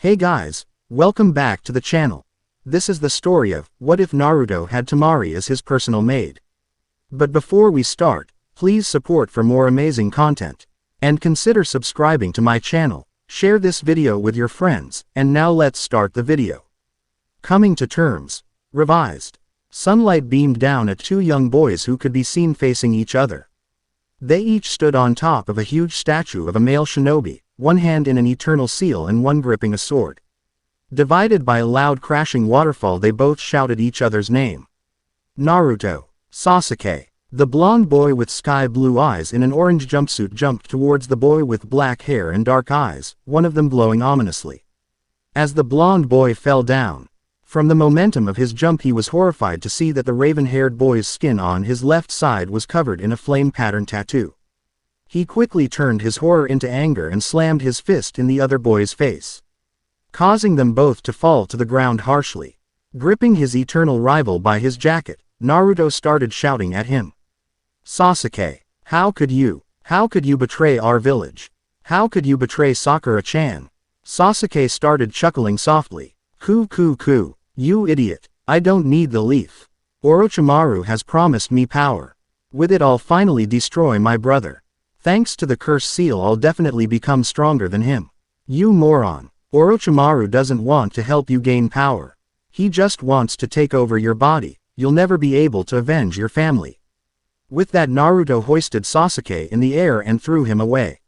Hey guys, welcome back to the channel. This is the story of, what if Naruto had Temari as his personal maid? But before we start, please support for more amazing content. And consider subscribing to my channel, share this video with your friends, and now let's start the video. Coming to terms. Revised. Sunlight beamed down at two young boys who could be seen facing each other. They each stood on top of a huge statue of a male shinobi, one hand in an eternal seal and one gripping a sword. Divided by a loud crashing waterfall, they both shouted each other's name. Naruto. Sasuke. The blonde boy with sky blue eyes in an orange jumpsuit jumped towards the boy with black hair and dark eyes, one of them glowing ominously. As the blonde boy fell down, from the momentum of his jump he was horrified to see that the raven-haired boy's skin on his left side was covered in a flame-pattern tattoo. He quickly turned his horror into anger and slammed his fist in the other boy's face, causing them both to fall to the ground harshly. Gripping his eternal rival by his jacket, Naruto started shouting at him. Sasuke, how could you betray our village? How could you betray Sakura-chan? Sasuke started chuckling softly. Coo, you idiot, I don't need the leaf. Orochimaru has promised me power. With it I'll finally destroy my brother. Thanks to the cursed seal I'll definitely become stronger than him. You moron. Orochimaru doesn't want to help you gain power. He just wants to take over your body. You'll never be able to avenge your family. With that, Naruto hoisted Sasuke in the air and threw him away.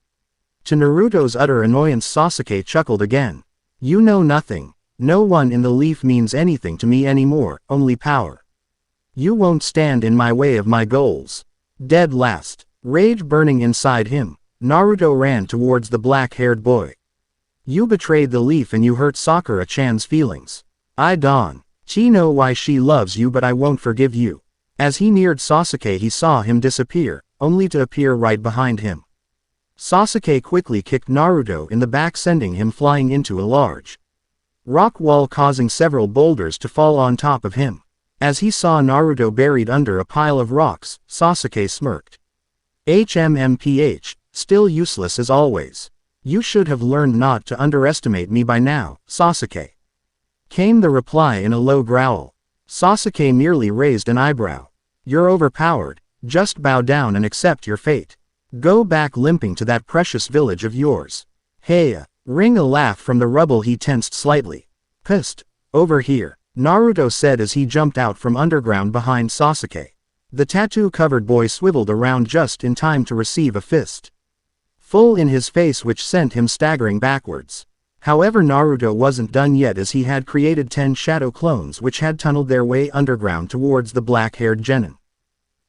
To Naruto's utter annoyance, Sasuke chuckled again. You know nothing. No one in the leaf means anything to me anymore, only power. You won't stand in my way of my goals. Dead last. Rage burning inside him, Naruto ran towards the black-haired boy. You betrayed the leaf and you hurt Sakura-chan's feelings. I don't know why she loves you, but I won't forgive you. As he neared Sasuke he saw him disappear, only to appear right behind him. Sasuke quickly kicked Naruto in the back, sending him flying into a large rock wall, causing several boulders to fall on top of him. As he saw Naruto buried under a pile of rocks, Sasuke smirked. HMMPH, still useless as always. You should have learned not to underestimate me by now, Sasuke. Came the reply in a low growl. Sasuke merely raised an eyebrow. You're overpowered, just bow down and accept your fate. Go back limping to that precious village of yours. Hey, ring a laugh from the rubble. He tensed slightly. Psst, over here, Naruto said as he jumped out from underground behind Sasuke. The tattoo-covered boy swiveled around just in time to receive a fist full in his face, which sent him staggering backwards. However, Naruto wasn't done yet, as he had created 10 shadow clones which had tunneled their way underground towards the black-haired genin.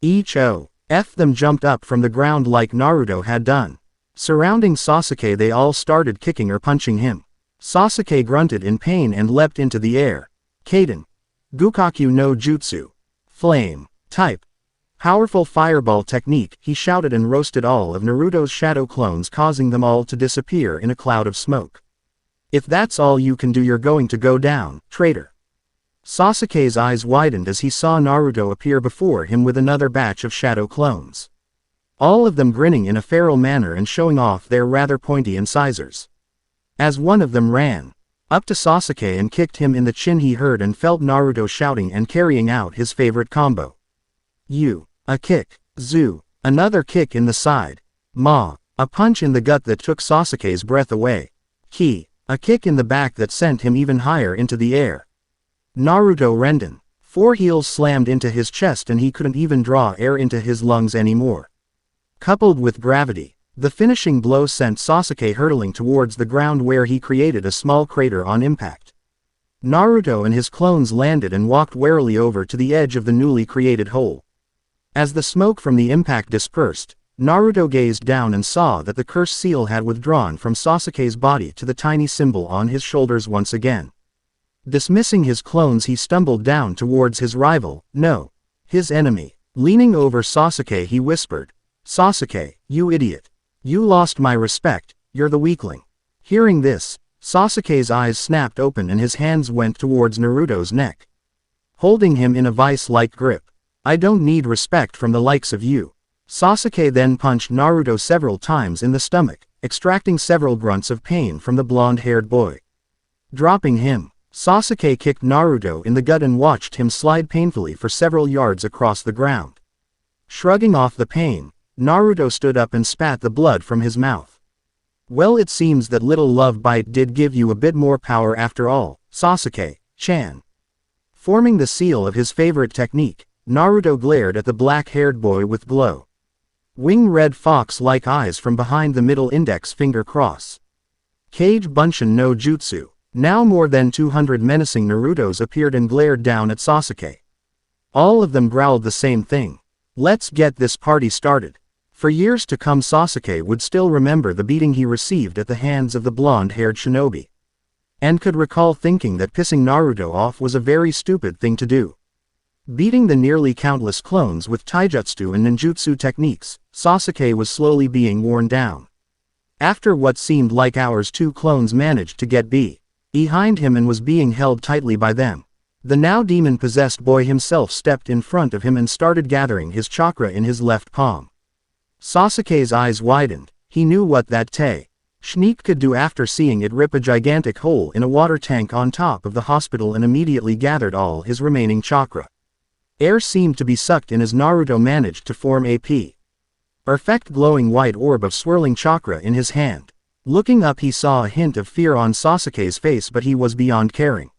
Each of them jumped up from the ground like Naruto had done. Surrounding Sasuke, they all started kicking or punching him. Sasuke grunted in pain and leapt into the air. Kaden. Gukaku no Jutsu. Flame. Type. Powerful fireball technique, he shouted and roasted all of Naruto's shadow clones, causing them all to disappear in a cloud of smoke. If that's all you can do, you're going to go down, traitor. Sasuke's eyes widened as he saw Naruto appear before him with another batch of shadow clones. All of them grinning in a feral manner and showing off their rather pointy incisors. As one of them ran up to Sasuke and kicked him in the chin, he heard and felt Naruto shouting and carrying out his favorite combo. A kick. Zoo. Another kick in the side. Ma. A punch in the gut that took Sasuke's breath away. Ki. A kick in the back that sent him even higher into the air. Naruto Renden. 4 heels slammed into his chest and he couldn't even draw air into his lungs anymore. Coupled with gravity, the finishing blow sent Sasuke hurtling towards the ground, where he created a small crater on impact. Naruto and his clones landed and walked warily over to the edge of the newly created hole. As the smoke from the impact dispersed, Naruto gazed down and saw that the cursed seal had withdrawn from Sasuke's body to the tiny symbol on his shoulders once again. Dismissing his clones, he stumbled down towards his rival, no, his enemy. Leaning over Sasuke, he whispered, Sasuke, you idiot. You lost my respect, you're the weakling. Hearing this, Sasuke's eyes snapped open and his hands went towards Naruto's neck, holding him in a vice-like grip. I don't need respect from the likes of you. Sasuke then punched Naruto several times in the stomach, extracting several grunts of pain from the blonde-haired boy. Dropping him, Sasuke kicked Naruto in the gut and watched him slide painfully for several yards across the ground. Shrugging off the pain, Naruto stood up and spat the blood from his mouth. Well, it seems that little love bite did give you a bit more power after all, Sasuke-chan. Forming the seal of his favorite technique, Naruto glared at the black-haired boy with glowing red fox-like eyes from behind the middle index finger cross. Kage Bunshin no Jutsu. Now more than 200 menacing Narutos appeared and glared down at Sasuke. All of them growled the same thing. Let's get this party started. For years to come, Sasuke would still remember the beating he received at the hands of the blonde-haired shinobi. And could recall thinking that pissing Naruto off was a very stupid thing to do. Beating the nearly countless clones with taijutsu and ninjutsu techniques, Sasuke was slowly being worn down. After what seemed like hours, 2 clones managed to get behind him and was being held tightly by them. The now demon-possessed boy himself stepped in front of him and started gathering his chakra in his left palm. Sasuke's eyes widened. He knew what that technique could do after seeing it rip a gigantic hole in a water tank on top of the hospital, and immediately gathered all his remaining chakra. Air seemed to be sucked in as Naruto managed to form a perfect glowing white orb of swirling chakra in his hand. Looking up, he saw a hint of fear on Sasuke's face, but he was beyond caring.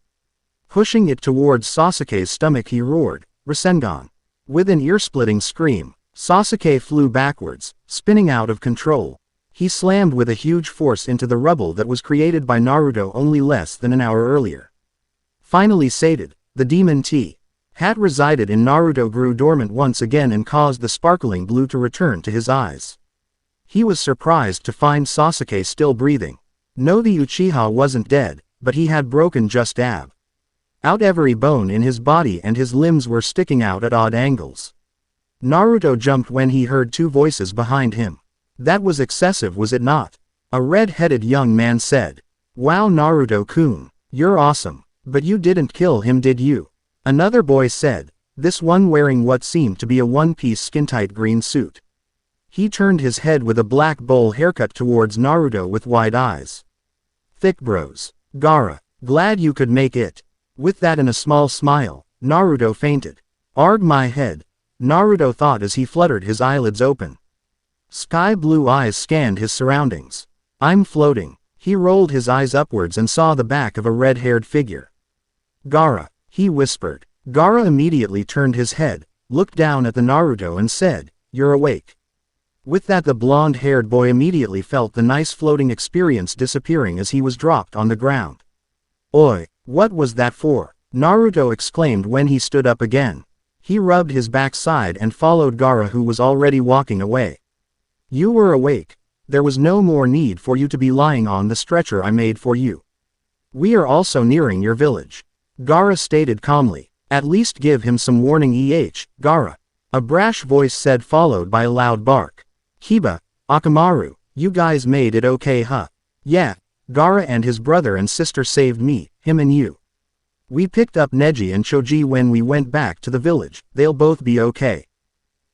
Pushing it towards Sasuke's stomach, he roared, "Rasengan!" With an ear-splitting scream, Sasuke flew backwards, spinning out of control. He slammed with a huge force into the rubble that was created by Naruto only less than an hour earlier. Finally sated, the demon had resided in Naruto grew dormant once again and caused the sparkling blue to return to his eyes. He was surprised to find Sasuke still breathing. No, the Uchiha wasn't dead, but he had broken just out every bone in his body and his limbs were sticking out at odd angles. Naruto jumped when he heard 2 voices behind him. That was excessive, was it not? A red-headed young man said. Wow, Naruto-kun, you're awesome. But you didn't kill him, did you? Another boy said, this one wearing what seemed to be a one-piece skin-tight green suit. He turned his head with a black bowl haircut towards Naruto with wide eyes. Thick bros. Gaara, glad you could make it. With that and a small smile, Naruto fainted. Arg my head, Naruto thought as he fluttered his eyelids open. Sky blue eyes scanned his surroundings. I'm floating. He rolled his eyes upwards and saw the back of a red-haired figure. Gaara, he whispered. Gaara immediately turned his head, looked down at the Naruto and said, you're awake. With that, the blonde-haired boy immediately felt the nice floating experience disappearing as he was dropped on the ground. Oi, what was that for? Naruto exclaimed when he stood up again. He rubbed his backside and followed Gaara, who was already walking away. You were awake. There was no more need for you to be lying on the stretcher I made for you. We are also nearing your village. Gaara stated calmly. At least give him some warning, Gaara. A brash voice said, followed by a loud bark. Kiba, Akamaru, you guys made it okay, huh? Yeah, Gaara and his brother and sister saved me, him and you. We picked up Neji and Choji when we went back to the village, they'll both be okay.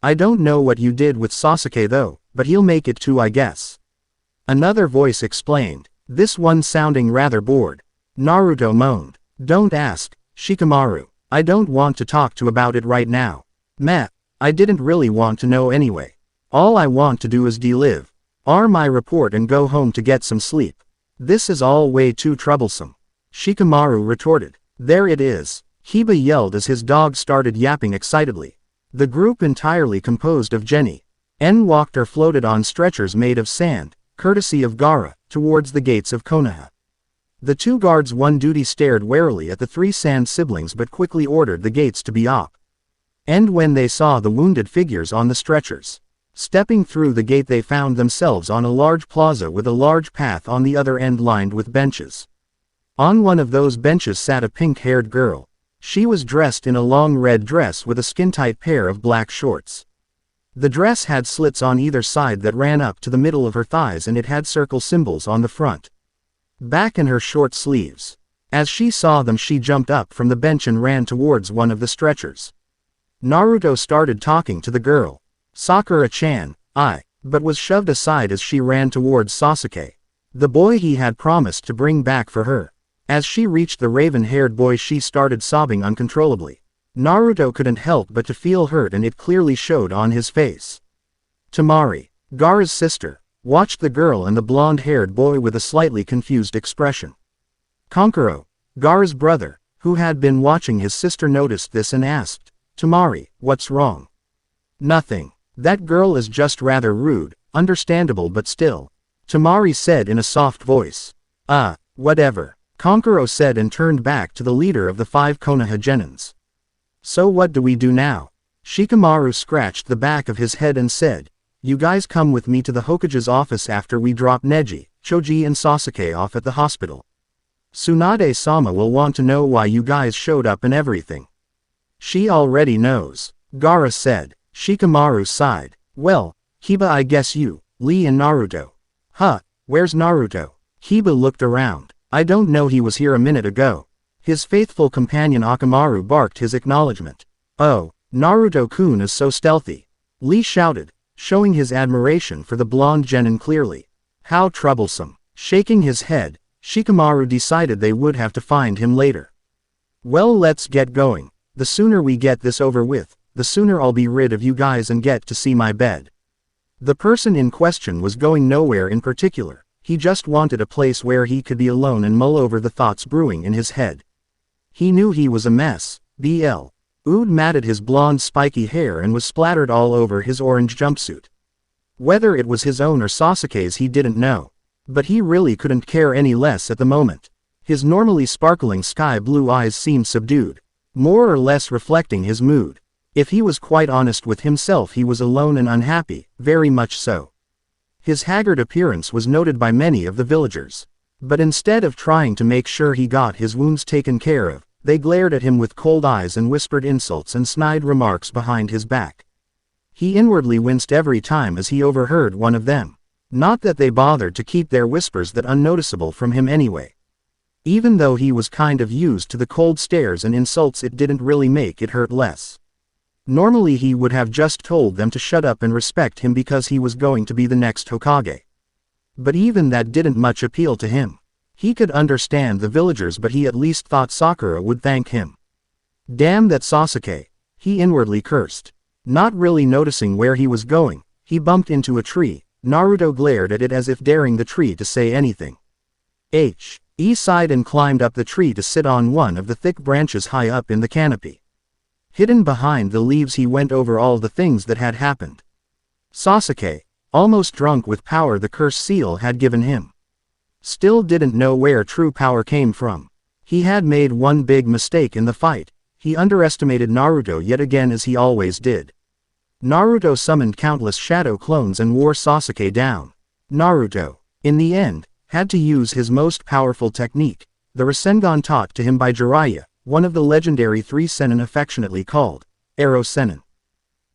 I don't know what you did with Sasuke though, but he'll make it too, I guess. Another voice explained, this one sounding rather bored. Naruto moaned. Don't ask, Shikamaru. I don't want to talk to about it right now. Meh, I didn't really want to know anyway. All I want to do is deliver my report and go home to get some sleep. This is all way too troublesome. Shikamaru retorted. There it is. Kiba yelled as his dog started yapping excitedly. The group, entirely composed of Jenny and walked or floated on stretchers made of sand, courtesy of Gaara, towards the gates of Konoha. The 2 guards on duty stared warily at the 3 sand siblings but quickly ordered the gates to be up. And when they saw the wounded figures on the stretchers stepping through the gate, they found themselves on a large plaza with a large path on the other end lined with benches. On one of those benches sat a pink-haired girl. She was dressed in a long red dress with a skin-tight pair of black shorts. The dress had slits on either side that ran up to the middle of her thighs, and it had circle symbols on the front, back, and her short sleeves. As she saw them, she jumped up from the bench and ran towards one of the stretchers. Naruto started talking to the girl. Sakura-chan, but was shoved aside as she ran towards Sasuke, the boy he had promised to bring back for her. As she reached the raven-haired boy, she started sobbing uncontrollably. Naruto couldn't help but to feel hurt, and it clearly showed on his face. Temari, Gaara's sister, watched the girl and the blonde-haired boy with a slightly confused expression. Kankuro, Gaara's brother, who had been watching his sister, noticed this and asked, "Temari, what's wrong?" "Nothing. That girl is just rather rude, understandable, but still," Temari said in a soft voice. Whatever," Kankuro said and turned back to the leader of the 5 Konoha genins. "So what do we do now?" Shikamaru scratched the back of his head and said, "You guys come with me to the Hokage's office after we drop Neji, Choji and Sasuke off at the hospital. Tsunade-sama will want to know why you guys showed up and everything." "She already knows," Gaara said. Shikamaru sighed. "Well, Hiba, I guess you, Lee and Naruto." "Huh, where's Naruto?" Hiba looked around. "I don't know, he was here a minute ago." His faithful companion Akamaru barked his acknowledgement. "Oh, Naruto-kun is so stealthy," Lee shouted, showing his admiration for the blonde genin clearly. "How troublesome." Shaking his head, Shikamaru decided they would have to find him later. "Well, let's get going. The sooner we get this over with, the sooner I'll be rid of you guys and get to see my bed." The person in question was going nowhere in particular. He just wanted a place where he could be alone and mull over the thoughts brewing in his head. He knew he was a mess. BL. Ood matted his blonde spiky hair and was splattered all over his orange jumpsuit. Whether it was his own or Sasuke's he didn't know. But he really couldn't care any less at the moment. His normally sparkling sky blue eyes seemed subdued, more or less reflecting his mood. If he was quite honest with himself, he was alone and unhappy, very much so. His haggard appearance was noted by many of the villagers. But instead of trying to make sure he got his wounds taken care of, they glared at him with cold eyes and whispered insults and snide remarks behind his back. He inwardly winced every time as he overheard one of them. Not that they bothered to keep their whispers that unnoticeable from him anyway. Even though he was kind of used to the cold stares and insults, it didn't really make it hurt less. Normally he would have just told them to shut up and respect him because he was going to be the next Hokage. But even that didn't much appeal to him. He could understand the villagers, but he at least thought Sakura would thank him. Damn that Sasuke, he inwardly cursed. Not really noticing where he was going, he bumped into a tree. Naruto glared at it as if daring the tree to say anything. He sighed and climbed up the tree to sit on one of the thick branches high up in the canopy. Hidden behind the leaves, he went over all the things that had happened. Sasuke, almost drunk with power the curse seal had given him, still didn't know where true power came from. He had made one big mistake in the fight. He underestimated Naruto yet again, as he always did. Naruto summoned countless shadow clones and wore Sasuke down. Naruto, in the end, had to use his most powerful technique, the Rasengan taught to him by Jiraiya, one of the legendary 3 Sennin affectionately called Arrow Sennin.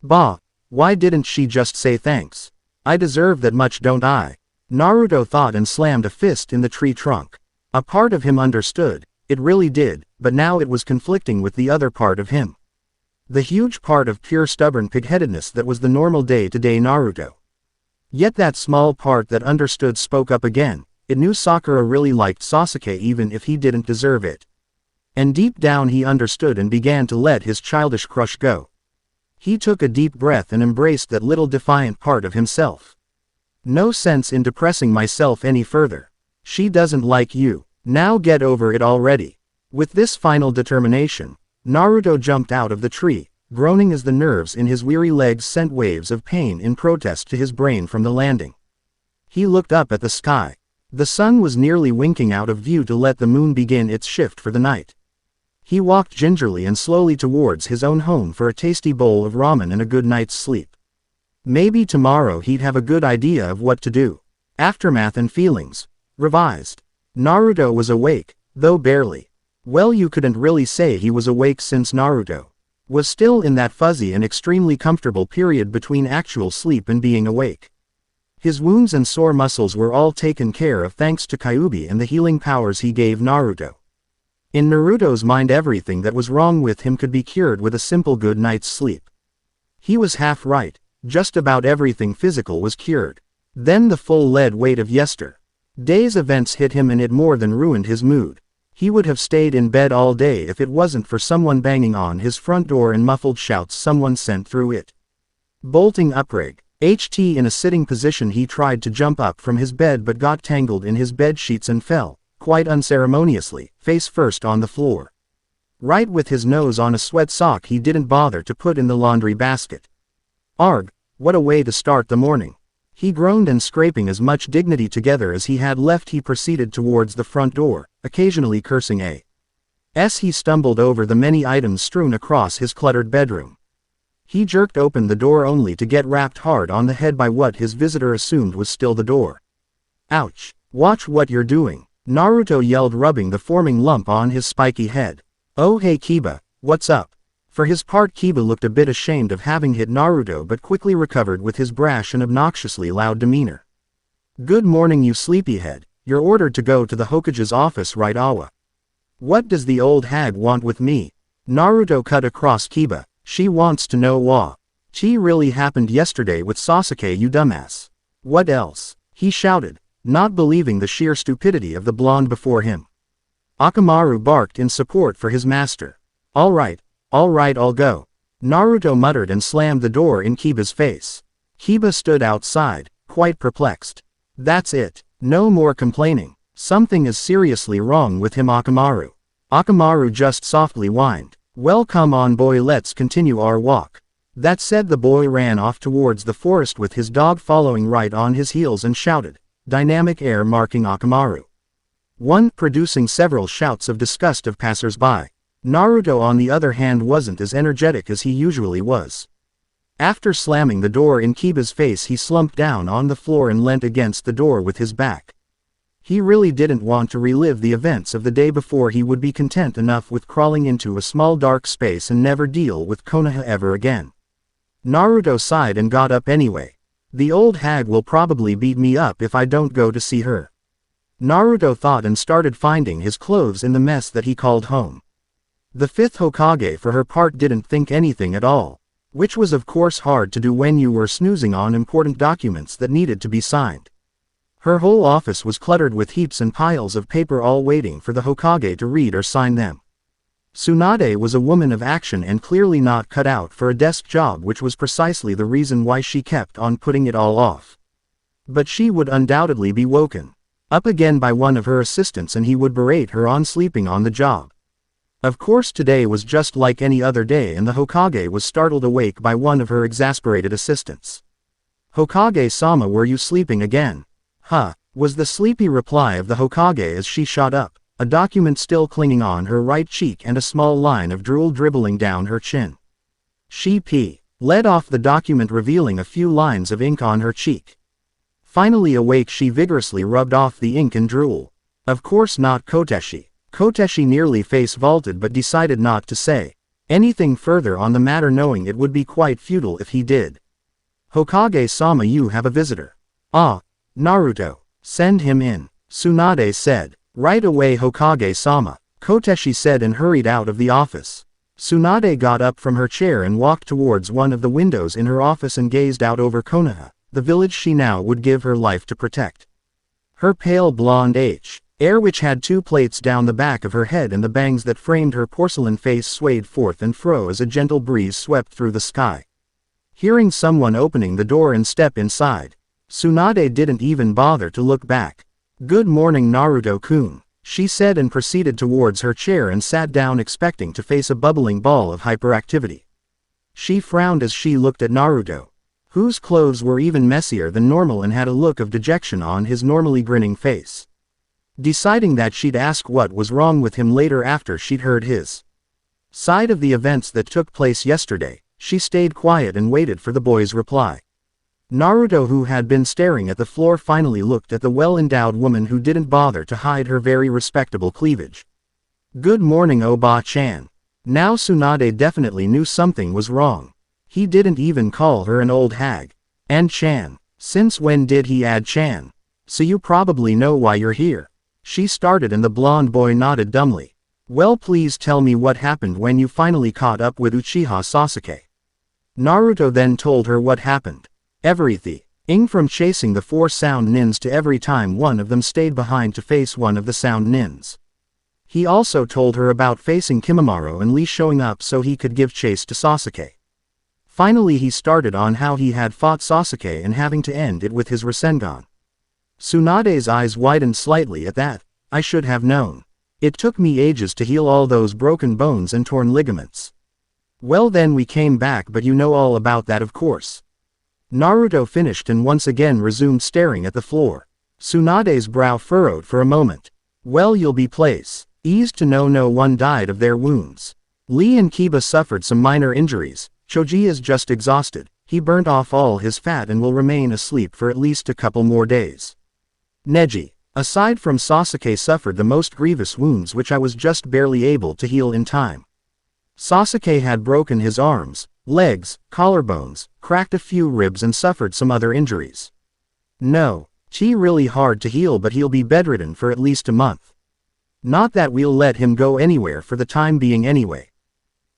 Bah, why didn't she just say thanks? I deserve that much, don't I? Naruto thought and slammed a fist in the tree trunk. A part of him understood, it really did, but now it was conflicting with the other part of him. The huge part of pure stubborn pigheadedness that was the normal day-to-day Naruto. Yet that small part that understood spoke up again. It knew Sakura really liked Sasuke even if he didn't deserve it. And deep down he understood and began to let his childish crush go. He took a deep breath and embraced that little defiant part of himself. No sense in depressing myself any further. She doesn't like you. Now get over it already. With this final determination, Naruto jumped out of the tree, groaning as the nerves in his weary legs sent waves of pain in protest to his brain from the landing. He looked up at the sky. The sun was nearly winking out of view to let the moon begin its shift for the night. He walked gingerly and slowly towards his own home for a tasty bowl of ramen and a good night's sleep. Maybe tomorrow he'd have a good idea of what to do. Aftermath and feelings. Revised. Naruto was awake, though barely. Well, you couldn't really say he was awake since Naruto was still in that fuzzy and extremely comfortable period between actual sleep and being awake. His wounds and sore muscles were all taken care of thanks to Kyuubi and the healing powers he gave Naruto. In Naruto's mind, everything that was wrong with him could be cured with a simple good night's sleep. He was half right. Just about everything physical was cured. Then the full lead weight of yesterday's events hit him, and it more than ruined his mood. He would have stayed in bed all day if it wasn't for someone banging on his front door and muffled shouts someone sent through it. Bolting uprig. HT in a sitting position, he tried to jump up from his bed but got tangled in his bed sheets and fell, quite unceremoniously, face first on the floor. Right with his nose on a sweat sock he didn't bother to put in the laundry basket. Arg, what a way to start the morning. He groaned, and scraping as much dignity together as he had left he proceeded towards the front door, occasionally cursing as he stumbled over the many items strewn across his cluttered bedroom. He jerked open the door only to get rapped hard on the head by what his visitor assumed was still the door. Ouch! Watch what you're doing, Naruto yelled, rubbing the forming lump on his spiky head. Oh hey Kiba, what's up? For his part, Kiba looked a bit ashamed of having hit Naruto but quickly recovered with his brash and obnoxiously loud demeanor. Good morning you sleepyhead, you're ordered to go to the Hokage's office right Awa. What does the old hag want with me? Naruto cut across Kiba. She wants to know what really happened yesterday with Sasuke, you dumbass. What else? He shouted, not believing the sheer stupidity of the blonde before him. Akamaru barked in support for his master. Alright, I'll go. Naruto muttered and slammed the door in Kiba's face. Kiba stood outside, quite perplexed. That's it, no more complaining. Something is seriously wrong with him, Akamaru. Akamaru just softly whined. Well, come on boy, let's continue our walk. That said, the boy ran off towards the forest with his dog following right on his heels and shouted, dynamic air marking Akamaru. One producing several shouts of disgust of passers-by. Naruto on the other hand wasn't as energetic as he usually was. After slamming the door in Kiba's face he slumped down on the floor and leant against the door with his back. He really didn't want to relive the events of the day before. He would be content enough with crawling into a small dark space and never deal with Konoha ever again. Naruto sighed and got up anyway. The old hag will probably beat me up if I don't go to see her. Naruto thought and started finding his clothes in the mess that he called home. The fifth Hokage for her part didn't think anything at all, which was of course hard to do when you were snoozing on important documents that needed to be signed. Her whole office was cluttered with heaps and piles of paper, all waiting for the Hokage to read or sign them. Tsunade was a woman of action and clearly not cut out for a desk job, which was precisely the reason why she kept on putting it all off. But she would undoubtedly be woken up again by one of her assistants and he would berate her on sleeping on the job. Of course today was just like any other day and the Hokage was startled awake by one of her exasperated assistants. Hokage-sama, were you sleeping again? Huh, was the sleepy reply of the Hokage as she shot up, a document still clinging on her right cheek and a small line of drool dribbling down her chin. She led off the document, revealing a few lines of ink on her cheek. Finally awake, she vigorously rubbed off the ink and drool. Of course not Koteshi. Koteshi nearly face vaulted but decided not to say anything further on the matter, knowing it would be quite futile if he did. Hokage-sama, you have a visitor. Ah, Naruto, send him in, Tsunade said. Right away Hokage-sama, Koteshi said and hurried out of the office. Tsunade got up from her chair and walked towards one of the windows in her office and gazed out over Konoha, the village she now would give her life to protect. Her pale blonde hair, which had two plaits down the back of her head, and the bangs that framed her porcelain face swayed forth and fro as a gentle breeze swept through the sky. Hearing someone opening the door and step inside, Tsunade didn't even bother to look back. Good morning Naruto-kun, she said and proceeded towards her chair and sat down, expecting to face a bubbling ball of hyperactivity. She frowned as she looked at Naruto, whose clothes were even messier than normal and had a look of dejection on his normally grinning face. Deciding that she'd ask what was wrong with him later after she'd heard his side of the events that took place yesterday, she stayed quiet and waited for the boy's reply. Naruto, who had been staring at the floor, finally looked at the well-endowed woman who didn't bother to hide her very respectable cleavage. Good morning Oba-chan. Now Tsunade definitely knew something was wrong. He didn't even call her an old hag. And Chan. Since when did he add Chan? So you probably know why you're here. She started and the blonde boy nodded dumbly. Well, please tell me what happened when you finally caught up with Uchiha Sasuke. Naruto then told her what happened. Everything from chasing the 4 sound nins to every time one of them stayed behind to face one of the sound nins. He also told her about facing Kimimaro and Lee showing up so he could give chase to Sasuke. Finally he started on how he had fought Sasuke and having to end it with his Rasengan. Tsunade's eyes widened slightly at that. I should have known. It took me ages to heal all those broken bones and torn ligaments. Well then we came back, but you know all about that of course. Naruto finished and once again resumed staring at the floor. Tsunade's brow furrowed for a moment. Well, you'll be pleased to know no one died of their wounds. Lee and Kiba suffered some minor injuries. Choji is just exhausted. He burnt off all his fat and will remain asleep for at least a couple more days. Neji, aside from Sasuke, suffered the most grievous wounds which I was just barely able to heal in time. Sasuke had broken his arms, legs, collarbones, cracked a few ribs and suffered some other injuries. No, Chi really hard to heal, but he'll be bedridden for at least a month. Not that we'll let him go anywhere for the time being anyway.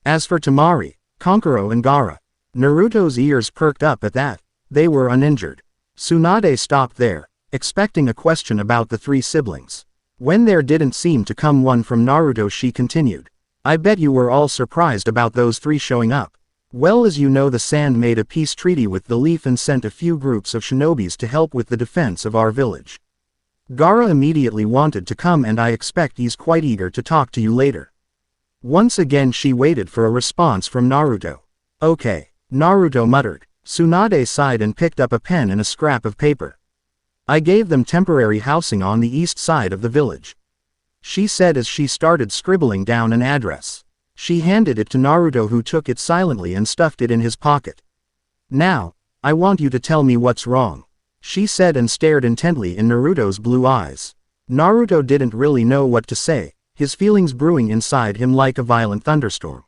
As for Temari, Kankuro and Gaara, Naruto's ears perked up at that. They were uninjured. Tsunade stopped there, expecting a question about the three siblings. When there didn't seem to come one from Naruto, she continued. I bet you were all surprised about those three showing up. Well, as you know, the Sand made a peace treaty with the Leaf and sent a few groups of shinobis to help with the defense of our village. Gaara immediately wanted to come and I expect he's quite eager to talk to you later. Once again she waited for a response from Naruto. Okay, Naruto muttered. Tsunade sighed and picked up a pen and a scrap of paper. I gave them temporary housing on the east side of the village, she said as she started scribbling down an address. She handed it to Naruto, who took it silently and stuffed it in his pocket. Now, I want you to tell me what's wrong, she said and stared intently in Naruto's blue eyes. Naruto didn't really know what to say, his feelings brewing inside him like a violent thunderstorm.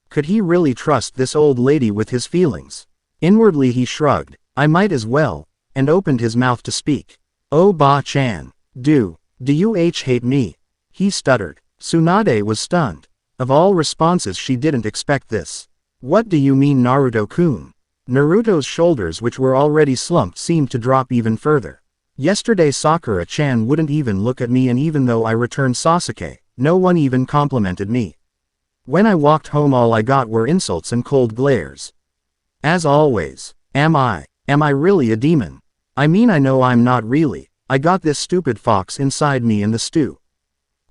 Could he really trust this old lady with his feelings? Inwardly he shrugged, I might as well, and opened his mouth to speak. Oh Ba-chan, do you hate me? He stuttered. Tsunade was stunned. Of all responses she didn't expect this. What do you mean, Naruto-kun? Naruto's shoulders, which were already slumped, seemed to drop even further. Yesterday Sakura-chan wouldn't even look at me, and even though I returned Sasuke, no one even complimented me. When I walked home all I got were insults and cold glares. As always, am I really a demon? I mean, I know I'm not really. I got this stupid fox inside me in the stew.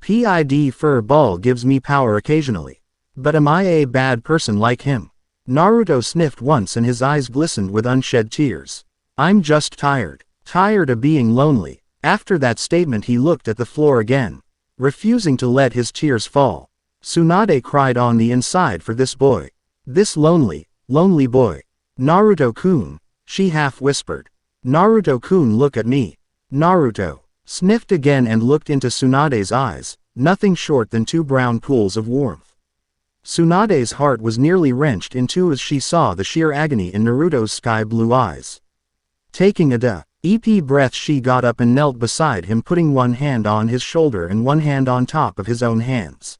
PID fur ball gives me power occasionally. But am I a bad person like him? Naruto sniffed once and his eyes glistened with unshed tears. I'm just tired of being lonely. After that statement he looked at the floor again, refusing to let his tears fall. Tsunade cried on the inside for this boy. This lonely boy. Naruto-kun, she half whispered. Naruto-kun, look at me. Naruto sniffed again and looked into Tsunade's eyes, nothing short than two brown pools of warmth. Tsunade's heart was nearly wrenched in two as she saw the sheer agony in Naruto's sky-blue eyes. Taking a deep breath, she got up and knelt beside him, putting one hand on his shoulder and one hand on top of his own hands.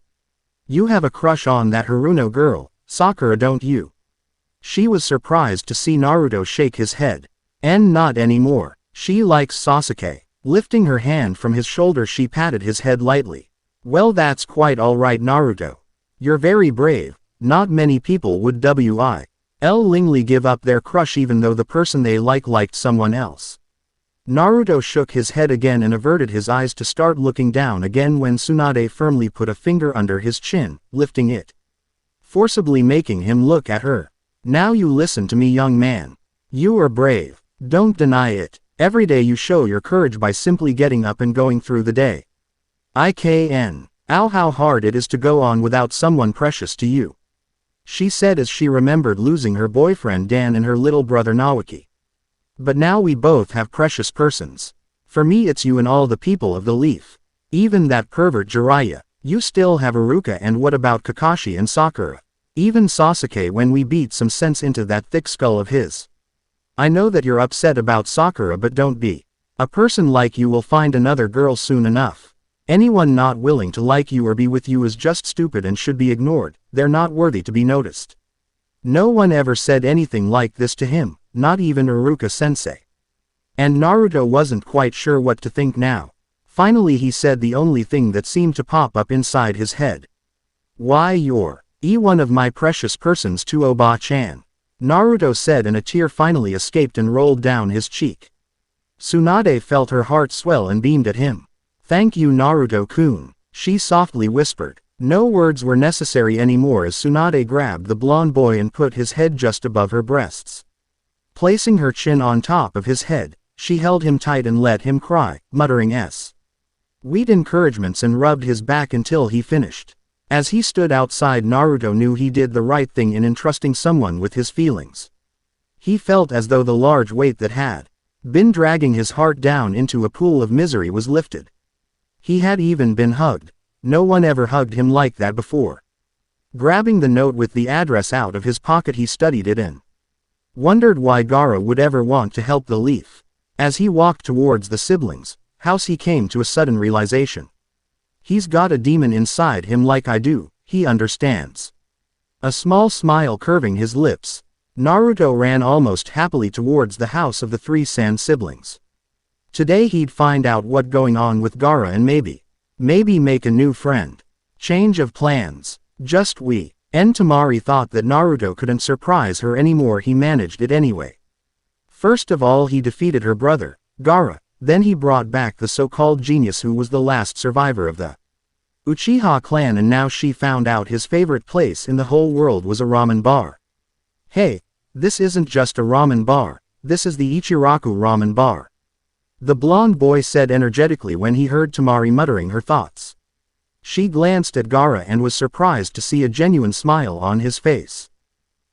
You have a crush on that Haruno girl, Sakura, don't you? She was surprised to see Naruto shake his head. And not anymore. She likes Sasuke. Lifting her hand from his shoulder she patted his head lightly. Well, that's quite alright, Naruto. You're very brave. Not many people would willingly give up their crush even though the person they liked someone else. Naruto shook his head again and averted his eyes to start looking down again when Tsunade firmly put a finger under his chin, lifting it, forcibly making him look at her. Now you listen to me, young man. You are brave. Don't deny it. Every day you show your courage by simply getting up and going through the day. Ow, how hard it is to go on without someone precious to you, she said as she remembered losing her boyfriend Dan and her little brother Naoki. But now we both have precious persons. For me it's you and all the people of the Leaf. Even that pervert Jiraiya. You still have Iruka, and what about Kakashi and Sakura? Even Sasuke when we beat some sense into that thick skull of his. I know that you're upset about Sakura, but don't be. A person like you will find another girl soon enough. Anyone not willing to like you or be with you is just stupid and should be ignored. They're not worthy to be noticed. No one ever said anything like this to him, not even Iruka sensei. And Naruto wasn't quite sure what to think now. Finally he said the only thing that seemed to pop up inside his head. Why you're one of my precious persons to Oba-chan. Naruto said, and a tear finally escaped and rolled down his cheek. Tsunade felt her heart swell and beamed at him. Thank you Naruto-kun, she softly whispered. No words were necessary anymore as Tsunade grabbed the blonde boy and put his head just above her breasts. Placing her chin on top of his head, she held him tight and let him cry, muttering sweet encouragements and rubbed his back until he finished. As he stood outside, Naruto knew he did the right thing in entrusting someone with his feelings. He felt as though the large weight that had been dragging his heart down into a pool of misery was lifted. He had even been hugged. No one ever hugged him like that before. Grabbing the note with the address out of his pocket, he studied it and wondered why Gaara would ever want to help the Leaf. As he walked towards the siblings' house, he came to a sudden realization. He's got a demon inside him like I do, he understands. A small smile curving his lips, Naruto ran almost happily towards the house of the three Sand siblings. Today he'd find out what's going on with Gaara and maybe make a new friend. Change of plans. Just we. And Temari thought that Naruto couldn't surprise her anymore. He managed it anyway. First of all he defeated her brother, Gaara, then he brought back the so-called genius who was the last survivor of the Uchiha clan, and now she found out his favorite place in the whole world was a ramen bar. Hey, this isn't just a ramen bar, this is the Ichiraku ramen bar. The blonde boy said energetically when he heard Temari muttering her thoughts. She glanced at Gaara and was surprised to see a genuine smile on his face.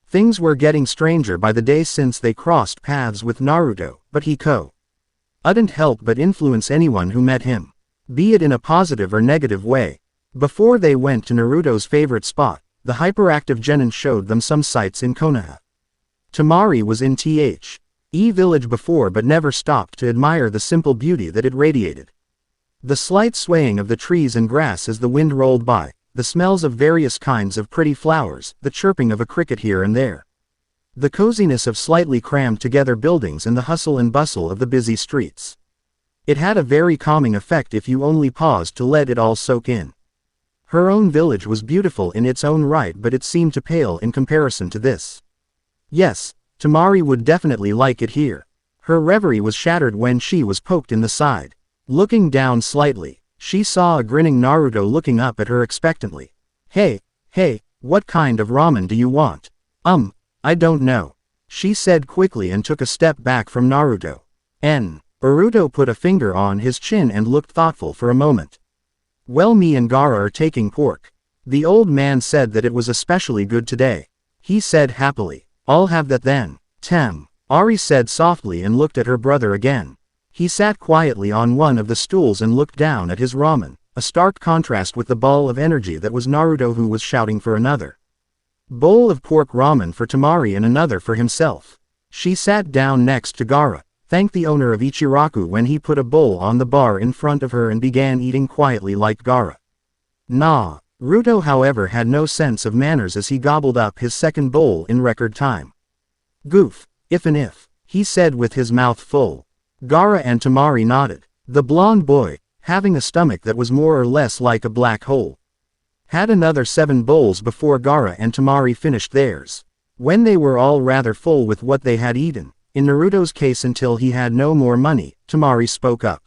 Things were getting stranger by the day since they crossed paths with Naruto, but he couldn't help but influence anyone who met him, be it in a positive or negative way. Before they went to Naruto's favorite spot, the hyperactive genin showed them some sights in Konoha. Temari was in the village before but never stopped to admire the simple beauty that it radiated. The slight swaying of the trees and grass as the wind rolled by, the smells of various kinds of pretty flowers, the chirping of a cricket here and there. The coziness of slightly crammed together buildings and the hustle and bustle of the busy streets. It had a very calming effect if you only paused to let it all soak in. Her own village was beautiful in its own right, but it seemed to pale in comparison to this. Yes, Temari would definitely like it here. Her reverie was shattered when she was poked in the side. Looking down slightly, she saw a grinning Naruto looking up at her expectantly. Hey, what kind of ramen do you want? I don't know, she said quickly and took a step back from Naruto. Naruto put a finger on his chin and looked thoughtful for a moment. Well, me and Gaara are taking pork. The old man said that it was especially good today. He said happily. I'll have that then. Temari said softly and looked at her brother again. He sat quietly on one of the stools and looked down at his ramen, a stark contrast with the ball of energy that was Naruto, who was shouting for another bowl of pork ramen for Temari and another for himself. She sat down next to Gaara, thanked the owner of Ichiraku when he put a bowl on the bar in front of her and began eating quietly like Gaara. Naruto, however, had no sense of manners as he gobbled up his second bowl in record time. Goof, if, he said with his mouth full. Gaara and Temari nodded. The blonde boy, having a stomach that was more or less like a black hole, had another 7 bowls before Gaara and Temari finished theirs. When they were all rather full with what they had eaten, in Naruto's case until he had no more money, Temari spoke up.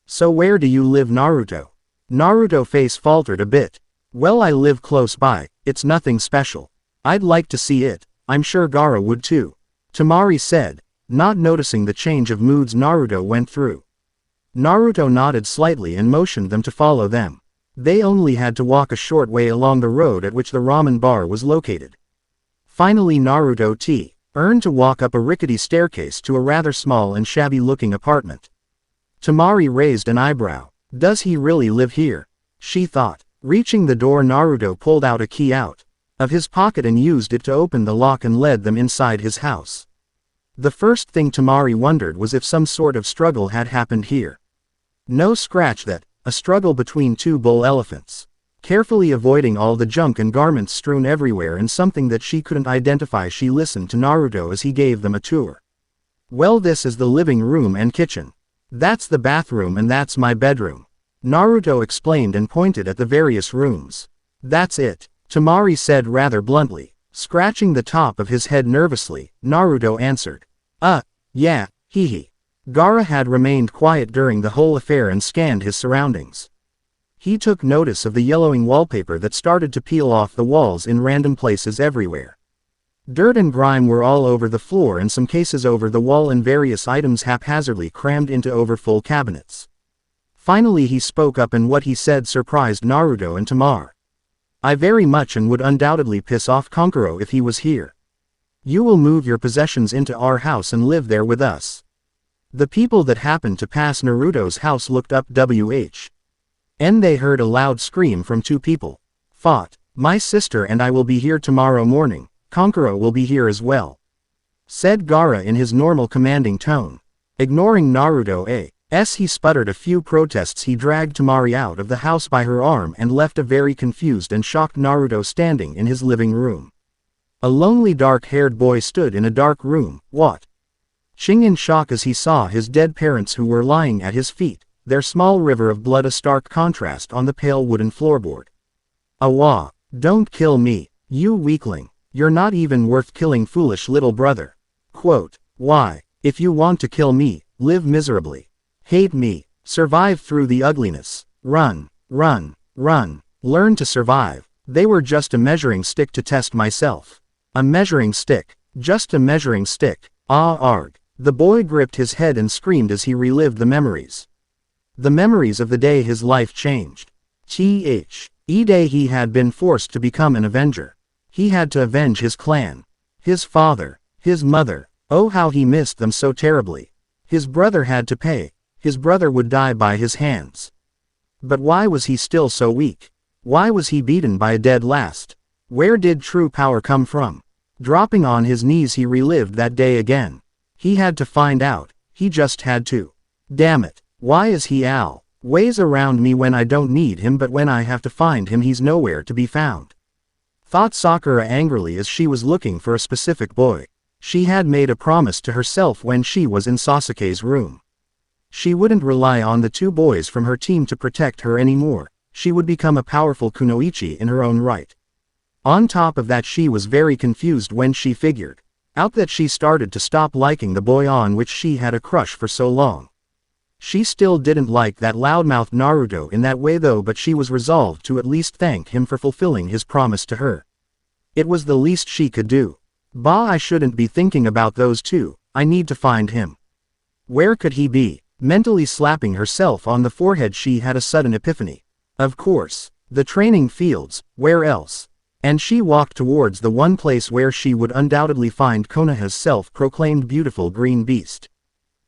So where do you live, Naruto? Naruto's face faltered a bit. Well, I live close by, it's nothing special. I'd like to see it, I'm sure Gaara would too, Temari said, not noticing the change of moods Naruto went through. Naruto nodded slightly and motioned them to follow them. They only had to walk a short way along the road at which the ramen bar was located. Finally Naruto earned to walk up a rickety staircase to a rather small and shabby-looking apartment. Temari raised an eyebrow. Does he really live here? She thought. Reaching the door, Naruto pulled out a key out of his pocket and used it to open the lock and led them inside his house. The first thing Temari wondered was if some sort of struggle had happened here. No, scratch that, a struggle between 2 bull elephants. Carefully avoiding all the junk and garments strewn everywhere and something that she couldn't identify, she listened to Naruto as he gave them a tour. Well, this is the living room and kitchen. That's the bathroom and that's my bedroom. Naruto explained and pointed at the various rooms. That's it, Temari said rather bluntly. Scratching the top of his head nervously, Naruto answered. Yeah, hee. Gaara had remained quiet during the whole affair and scanned his surroundings. He took notice of the yellowing wallpaper that started to peel off the walls in random places everywhere. Dirt and grime were all over the floor and some cases over the wall and various items haphazardly crammed into overfull cabinets. Finally he spoke up and what he said surprised Naruto and Temari. I very much and would undoubtedly piss off Kankuro if he was here. You will move your possessions into our house and live there with us. The people that happened to pass Naruto's house looked up and they heard a loud scream from two people. Fought, my sister and I will be here tomorrow morning, Kankuro will be here as well. Said Gaara in his normal commanding tone. Ignoring Naruto as he sputtered a few protests he dragged Temari out of the house by her arm and left a very confused and shocked Naruto standing in his living room. A lonely dark-haired boy stood in a dark room, watching in shock as he saw his dead parents who were lying at his feet, their small river of blood a stark contrast on the pale wooden floorboard. Awa, don't kill me, you weakling, you're not even worth killing, foolish little brother. Quote, why, if you want to kill me, live miserably. Hate me, survive through the ugliness, run, learn to survive. They were just a measuring stick to test myself. A measuring stick, just a measuring stick, arg. The boy gripped his head and screamed as he relived the memories. The memories of the day his life changed. Day he had been forced to become an avenger. He had to avenge his clan. His father, his mother, oh how he missed them so terribly. His brother had to pay. His brother would die by his hands. But why was he still so weak? Why was he beaten by a dead last? Where did true power come from? Dropping on his knees he relived that day again. He had to find out, he just had to. Damn it, why is he always around me when I don't need him, but when I have to find him he's nowhere to be found? Thought Sakura angrily as she was looking for a specific boy. She had made a promise to herself when she was in Sasuke's room. She wouldn't rely on the two boys from her team to protect her anymore. She would become a powerful kunoichi in her own right. On top of that she was very confused when she figured out that she started to stop liking the boy on which she had a crush for so long. She still didn't like that loudmouth Naruto in that way though, but she was resolved to at least thank him for fulfilling his promise to her. It was the least she could do. I shouldn't be thinking about those two, I need to find him. Where could he be? Mentally slapping herself on the forehead she had a sudden epiphany. Of course, the training fields, where else? And she walked towards the one place where she would undoubtedly find Konoha's self-proclaimed beautiful green beast.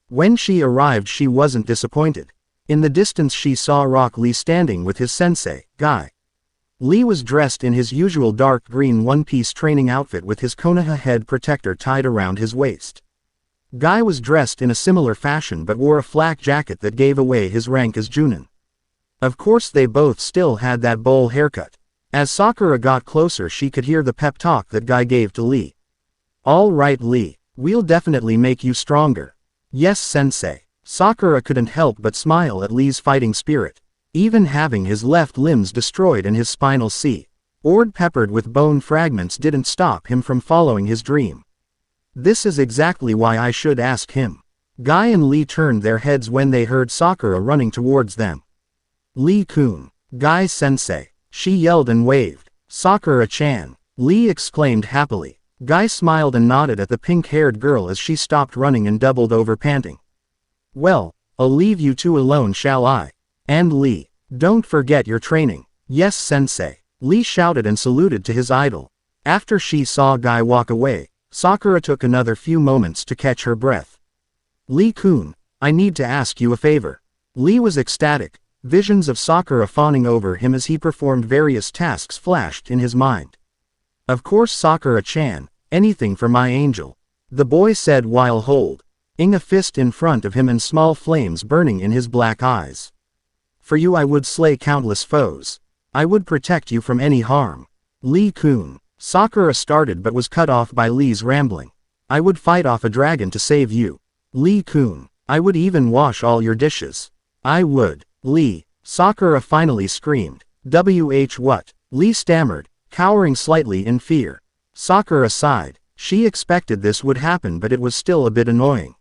When she arrived she wasn't disappointed. In the distance she saw Rock Lee standing with his sensei, Guy. Lee was dressed in his usual dark green one-piece training outfit with his Konoha head protector tied around his waist. Guy was dressed in a similar fashion but wore a flak jacket that gave away his rank as Junin. Of course they both still had that bowl haircut. As Sakura got closer she could hear the pep talk that Guy gave to Lee. All right Lee, we'll definitely make you stronger. Yes sensei. Sakura couldn't help but smile at Lee's fighting spirit. Even having his left limbs destroyed and his spinal cord peppered with bone fragments didn't stop him from following his dream. This is exactly why I should ask him. Guy and Lee turned their heads when they heard Sakura running towards them. Lee-kun, Guy-sensei, she yelled and waved. Sakura-chan, Lee exclaimed happily. Guy smiled and nodded at the pink-haired girl as she stopped running and doubled over panting. Well, I'll leave you two alone shall I? And Lee, don't forget your training. Yes sensei, Lee shouted and saluted to his idol. After she saw Guy walk away, Sakura took another few moments to catch her breath. Lee-kun, I need to ask you a favor. Lee was ecstatic. Visions of Sakura fawning over him as he performed various tasks flashed in his mind. Of course Sakura-chan, anything for my angel. The boy said while holding a fist in front of him and small flames burning in his black eyes. For you I would slay countless foes. I would protect you from any harm. Lee-kun. Sakura started but was cut off by Lee's rambling. I would fight off a dragon to save you. Lee-kun. I would even wash all your dishes. I would. Lee. Sakura finally screamed. What? Lee stammered, cowering slightly in fear. Sakura sighed. She expected this would happen, but it was still a bit annoying.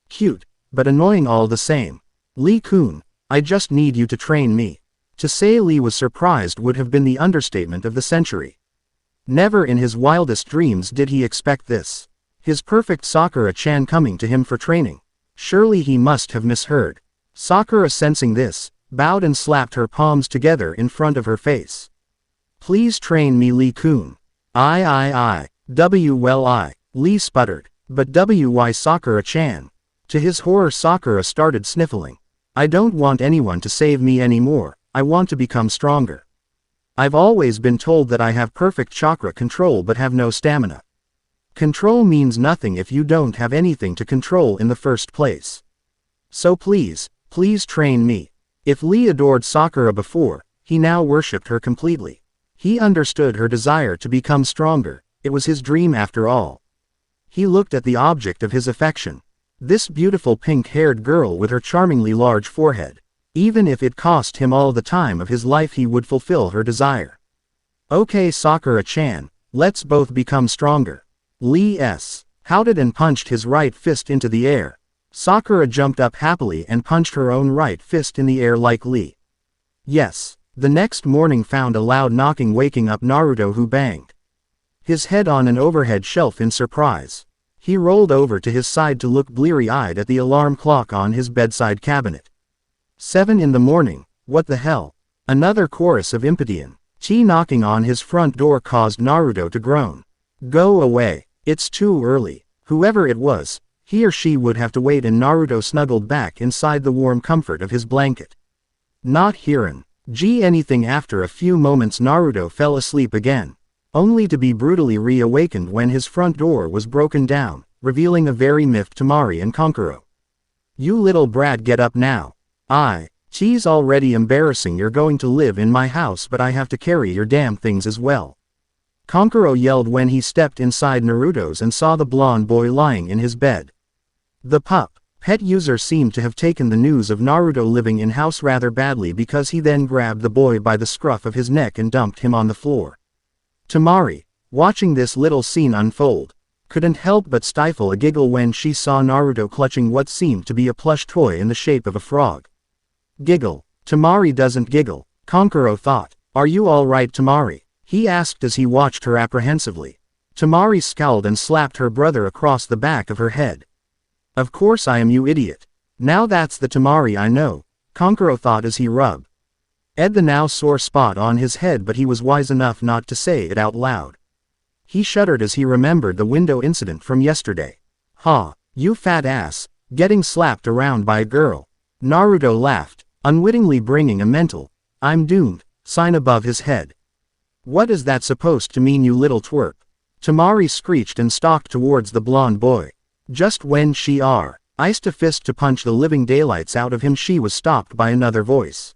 Cute, but annoying all the same. Lee-kun, I just need you to train me. To say Lee was surprised would have been the understatement of the century. Never in his wildest dreams did he expect this. His perfect Sakura-chan coming to him for training. Surely he must have misheard. Sakura, sensing this, bowed and slapped her palms together in front of her face. Please train me, Lee-kun. Well, Lee sputtered. But why Sakura-chan? To his horror, Sakura started sniffling. I don't want anyone to save me anymore, I want to become stronger. I've always been told that I have perfect chakra control but have no stamina. Control means nothing if you don't have anything to control in the first place. So please train me. If Lee adored Sakura before, he now worshipped her completely. He understood her desire to become stronger, it was his dream after all. He looked at the object of his affection. This beautiful pink-haired girl with her charmingly large forehead. Even if it cost him all the time of his life, he would fulfill her desire. Okay, Sakura-chan, let's both become stronger. Lee howled and punched his right fist into the air. Sakura jumped up happily and punched her own right fist in the air like Lee. Yes. The next morning found a loud knocking waking up Naruto, who banged his head on an overhead shelf in surprise. He rolled over to his side to look bleary-eyed at the alarm clock on his bedside cabinet. 7 in the morning, what the hell? Another chorus of Impedian. Knocking on his front door caused Naruto to groan. Go away, it's too early. Whoever it was, he or she would have to wait, and Naruto snuggled back inside the warm comfort of his blanket. Not Hiran. Anything. After a few moments Naruto fell asleep again, only to be brutally reawakened when his front door was broken down, revealing a very miffed Temari and Kankuro. You little brat, get up now. She's already embarrassing. You're going to live in my house, but I have to carry your damn things as well. Kankuro yelled when he stepped inside Naruto's and saw the blonde boy lying in his bed. The pet user seemed to have taken the news of Naruto living in house rather badly, because he then grabbed the boy by the scruff of his neck and dumped him on the floor. Temari, watching this little scene unfold, couldn't help but stifle a giggle when she saw Naruto clutching what seemed to be a plush toy in the shape of a frog. Giggle. Temari doesn't giggle, Kankuro thought. Are you all right, Temari? He asked as he watched her apprehensively. Temari scowled and slapped her brother across the back of her head. Of course I am, you idiot. Now that's the Temari I know, Kankuro thought as he rubbed the now sore spot on his head, but he was wise enough not to say it out loud. He shuddered as he remembered the window incident from yesterday. You fat ass, getting slapped around by a girl. Naruto laughed, unwittingly bringing a mental "I'm doomed" sign above his head. What is that supposed to mean, you little twerp? Temari screeched and stalked towards the blonde boy. Just when she iced a fist to punch the living daylights out of him, she was stopped by another voice.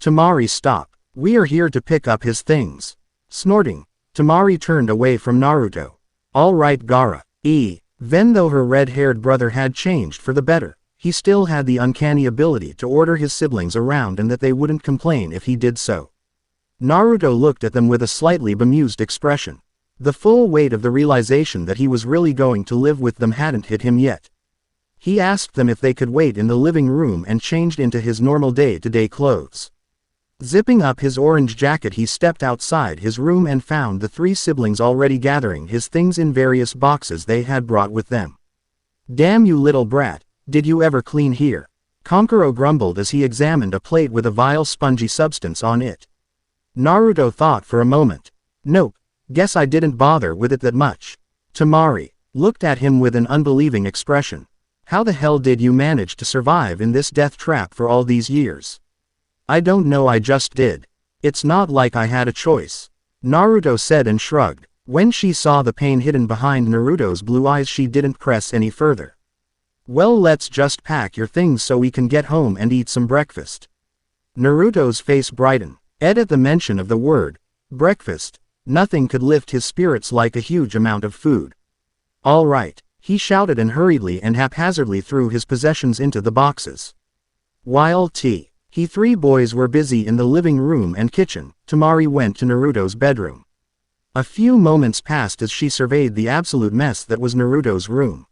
Temari, stop. We are here to pick up his things. Snorting, Temari turned away from Naruto. All right, Gaara. Then though her red-haired brother had changed for the better, he still had the uncanny ability to order his siblings around and that they wouldn't complain if he did so. Naruto looked at them with a slightly bemused expression. The full weight of the realization that he was really going to live with them hadn't hit him yet. He asked them if they could wait in the living room and changed into his normal day-to-day clothes. Zipping up his orange jacket, he stepped outside his room and found the three siblings already gathering his things in various boxes they had brought with them. Damn you little brat, did you ever clean here? Kankuro grumbled as he examined a plate with a vile spongy substance on it. Naruto thought for a moment. Nope, guess I didn't bother with it that much. Temari looked at him with an unbelieving expression. How the hell did you manage to survive in this death trap for all these years? I don't know, I just did. It's not like I had a choice. Naruto said and shrugged. When she saw the pain hidden behind Naruto's blue eyes, she didn't press any further. Well, let's just pack your things so we can get home and eat some breakfast. Naruto's face brightened. At the mention of the word breakfast, nothing could lift his spirits like a huge amount of food. All right, He shouted and hurriedly and haphazardly threw his possessions into the boxes. While he three boys were busy in the living room and kitchen, Temari went to Naruto's bedroom. A few moments passed as she surveyed the absolute mess that was Naruto's room.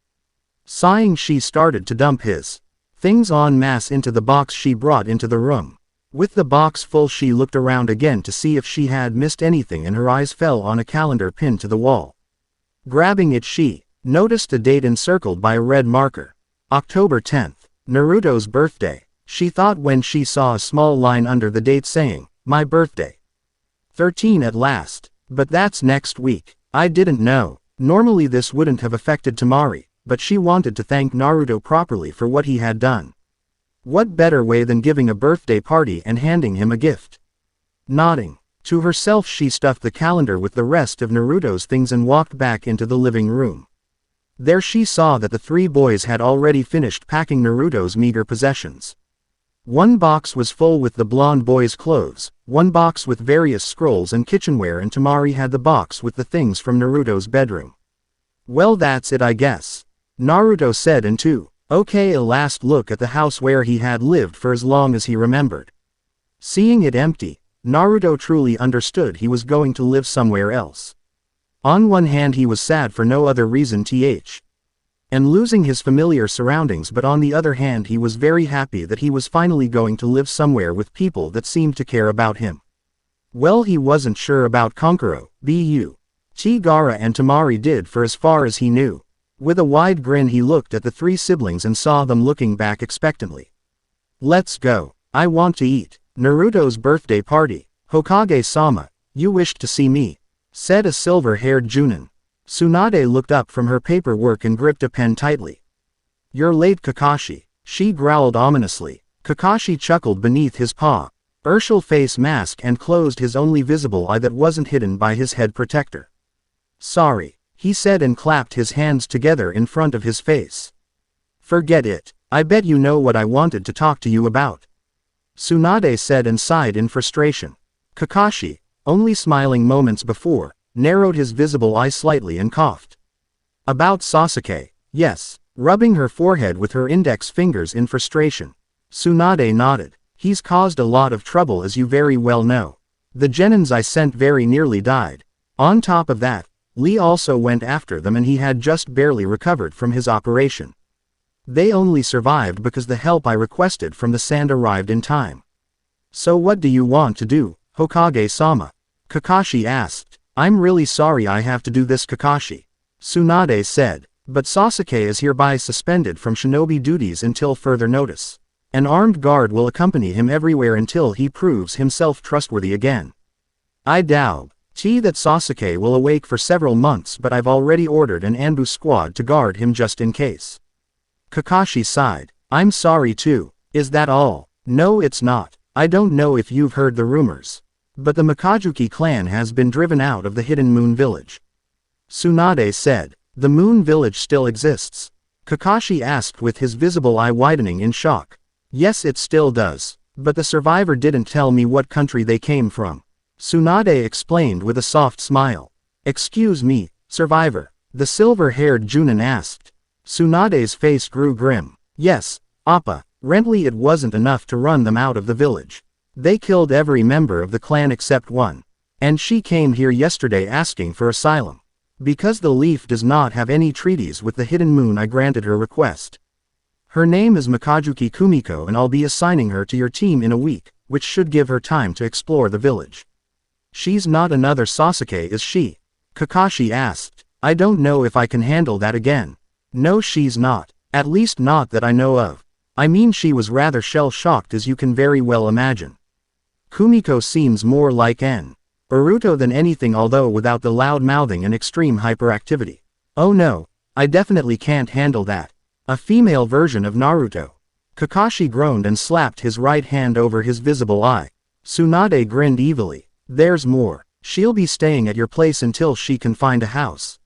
Sighing, she started to dump his things en masse into the box she brought into the room. With the box full, she looked around again to see if she had missed anything, and her eyes fell on a calendar pinned to the wall. Grabbing it, she noticed a date encircled by a red marker. October 10th, Naruto's birthday. She thought when she saw a small line under the date saying, "My birthday. 13 at last. But that's next week." I didn't know. Normally this wouldn't have affected Temari, but she wanted to thank Naruto properly for what he had done. What better way than giving a birthday party and handing him a gift? Nodding to herself, she stuffed the calendar with the rest of Naruto's things and walked back into the living room. There she saw that the three boys had already finished packing Naruto's meager possessions. One box was full with the blonde boy's clothes, one box with various scrolls and kitchenware, and Temari had the box with the things from Naruto's bedroom. "Well, that's it, I guess," Naruto said, and took a last look at the house where he had lived for as long as he remembered. Seeing it empty, Naruto truly understood he was going to live somewhere else. On one hand, he was sad for no other reason and losing his familiar surroundings, but on the other hand he was very happy that he was finally going to live somewhere with people that seemed to care about him. Well, he wasn't sure about Konkuro, Gaara and Temari did, for as far as he knew. With a wide grin he looked at the three siblings and saw them looking back expectantly. "Let's go. I want to eat." Naruto's birthday party. "Hokage-sama, you wished to see me," said a silver-haired Junin. Tsunade looked up from her paperwork and gripped a pen tightly. "You're late, Kakashi," she growled ominously. Kakashi chuckled beneath his partial face mask and closed his only visible eye that wasn't hidden by his head protector. "Sorry," he said and clapped his hands together in front of his face. "Forget it. I bet you know what I wanted to talk to you about," Tsunade said and sighed in frustration. Kakashi, only smiling moments before, narrowed his visible eye slightly and coughed. "About Sasuke, yes," rubbing her forehead with her index fingers in frustration. Tsunade nodded. "He's caused a lot of trouble, as you very well know. The genins I sent very nearly died. On top of that, Lee also went after them and he had just barely recovered from his operation. They only survived because the help I requested from the sand arrived in time." "So what do you want to do, Hokage-sama?" Kakashi asked. "I'm really sorry I have to do this, Kakashi," Tsunade said, "but Sasuke is hereby suspended from shinobi duties until further notice. An armed guard will accompany him everywhere until he proves himself trustworthy again. I doubt that Sasuke will awake for several months, but I've already ordered an ambush squad to guard him just in case." Kakashi sighed. "I'm sorry too. Is that all?" "No, it's not. I don't know if you've heard the rumors, but the Mikazuki clan has been driven out of the Hidden Moon Village," Tsunade said. "The Moon Village still exists?" Kakashi asked with his visible eye widening in shock. "Yes, it still does, but the survivor didn't tell me what country they came from," Tsunade explained with a soft smile. "Excuse me, survivor?" the silver-haired Junin asked. Tsunade's face grew grim. "Yes, Appa. Apparently it wasn't enough to run them out of the village. They killed every member of the clan except one. And she came here yesterday asking for asylum. Because the Leaf does not have any treaties with the Hidden Moon, I granted her request. Her name is Mikazuki Kumiko and I'll be assigning her to your team in a week, which should give her time to explore the village." "She's not another Sasuke, is she?" Kakashi asked. "I don't know if I can handle that again." "No, she's not. At least not that I know of. I mean, she was rather shell-shocked, as you can very well imagine. Kumiko seems more like an Naruto than anything, although without the loud mouthing and extreme hyperactivity." "Oh no, I definitely can't handle that. A female version of Naruto." Kakashi groaned and slapped his right hand over his visible eye. Tsunade grinned evilly. "There's more. She'll be staying at your place until she can find a house."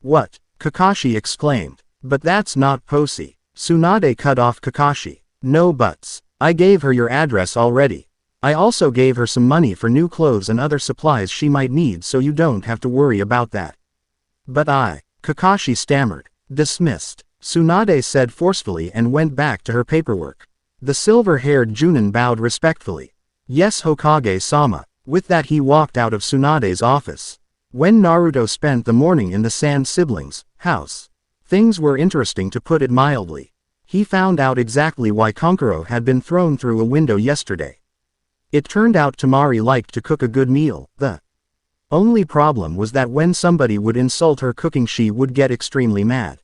"What?" Kakashi exclaimed. "But that's not Posi." Tsunade cut off Kakashi. "No buts. I gave her your address already. I also gave her some money for new clothes and other supplies she might need, so you don't have to worry about that." "But Kakashi stammered. Dismissed, Tsunade said forcefully and went back to her paperwork. The silver-haired Junin bowed respectfully. Yes, Hokage-sama. With that he walked out of Tsunade's office. When Naruto spent the morning in the Sand siblings' house, things were interesting to put it mildly. He found out exactly why Kankuro had been thrown through a window yesterday. It turned out Temari liked to cook a good meal. The only problem was that when somebody would insult her cooking she would get extremely mad.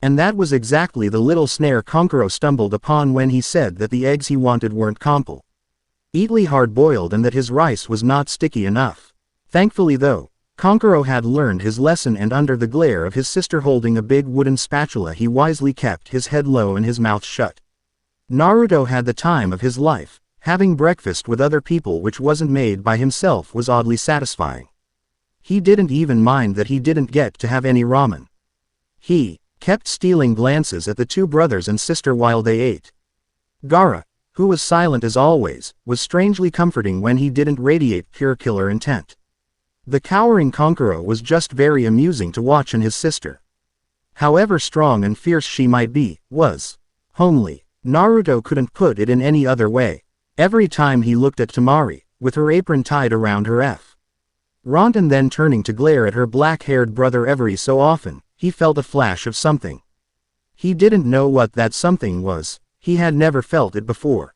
And that was exactly the little snare Kankuro stumbled upon when he said that the eggs he wanted weren't completely hard-boiled and that his rice was not sticky enough. Thankfully though, Kankuro had learned his lesson, and under the glare of his sister holding a big wooden spatula he wisely kept his head low and his mouth shut. Naruto had the time of his life. Having breakfast with other people which wasn't made by himself was oddly satisfying. He didn't even mind that he didn't get to have any ramen. He kept stealing glances at the two brothers and sister while they ate. Gaara, who was silent as always, was strangely comforting when he didn't radiate pure killer intent. The cowering Kankuro was just very amusing to watch, and his sister, however strong and fierce she might be, was homely. Naruto couldn't put it in any other way. Every time he looked at Temari, with her apron tied around her front and then turning to glare at her black-haired brother every so often, he felt a flash of something. He didn't know what that something was, he had never felt it before.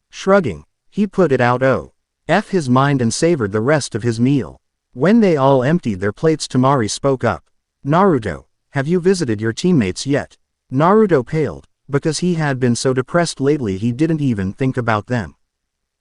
Shrugging, he put it out his mind and savored the rest of his meal. When they all emptied their plates, Temari spoke up. Naruto, have you visited your teammates yet? Naruto paled, because he had been so depressed lately he didn't even think about them.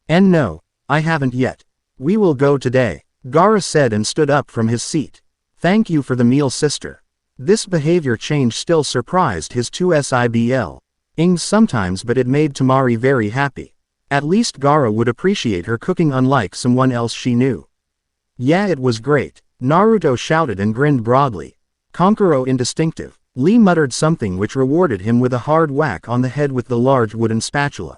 And no, I haven't yet. We will go today, Gaara said and stood up from his seat. Thank you for the meal, sister. This behavior change still surprised his two siblings sometimes, but it made Temari very happy. At least Gaara would appreciate her cooking unlike someone else she knew. Yeah, it was great, Naruto shouted and grinned broadly. Kankuro indistinctive. Lee muttered something which rewarded him with a hard whack on the head with the large wooden spatula.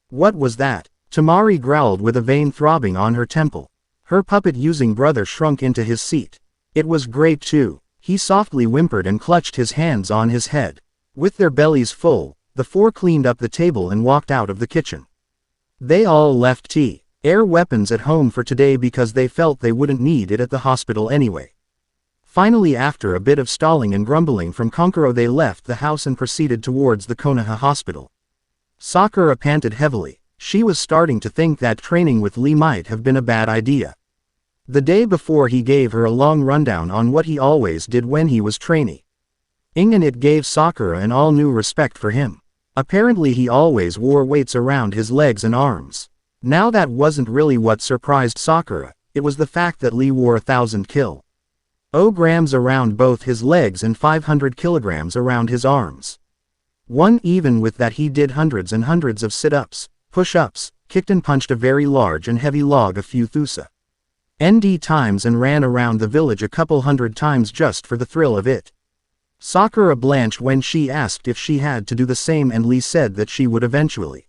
What was that? Temari growled with a vein throbbing on her temple. Her puppet-using brother shrunk into his seat. It was great too. He softly whimpered and clutched his hands on his head. With their bellies full, the four cleaned up the table and walked out of the kitchen. They all left air weapons at home for today because they felt they wouldn't need it at the hospital anyway. Finally, after a bit of stalling and grumbling from Kankuro, they left the house and proceeded towards the Konoha hospital. Sakura panted heavily. She was starting to think that training with Lee might have been a bad idea. The day before he gave her a long rundown on what he always did when he was training, and it gave Sakura an all-new respect for him. Apparently he always wore weights around his legs and arms. Now that wasn't really what surprised Sakura, it was the fact that Lee wore 1,000 kilograms around both his legs and 500 kilograms around his arms. Even with that he did hundreds and hundreds of sit-ups, push-ups, kicked and punched a very large and heavy log a few thousand times and ran around the village a couple hundred times just for the thrill of it. Sakura blanched when she asked if she had to do the same, and Lee said that she would eventually.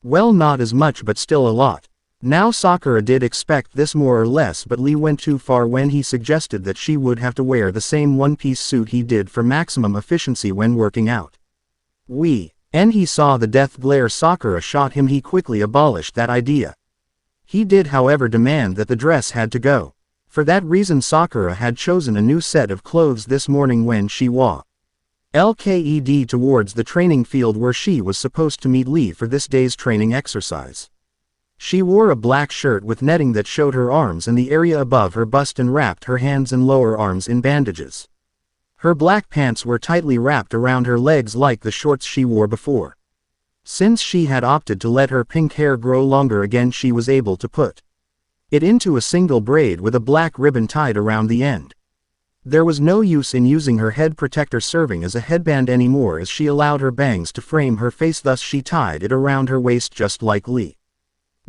Well, not as much but still a lot. Now Sakura did expect this more or less, but Lee went too far when he suggested that she would have to wear the same one-piece suit he did for maximum efficiency when working out. And he saw the death glare Sakura shot him. He quickly abolished that idea. He did however demand that the dress had to go. For that reason Sakura had chosen a new set of clothes this morning when she walked towards the training field where she was supposed to meet Lee for this day's training exercise. She wore a black shirt with netting that showed her arms and the area above her bust and wrapped her hands and lower arms in bandages. Her black pants were tightly wrapped around her legs like the shorts she wore before. Since she had opted to let her pink hair grow longer again, she was able to put it into a single braid with a black ribbon tied around the end. There was no use in using her head protector serving as a headband anymore, as she allowed her bangs to frame her face, thus she tied it around her waist just like Lee.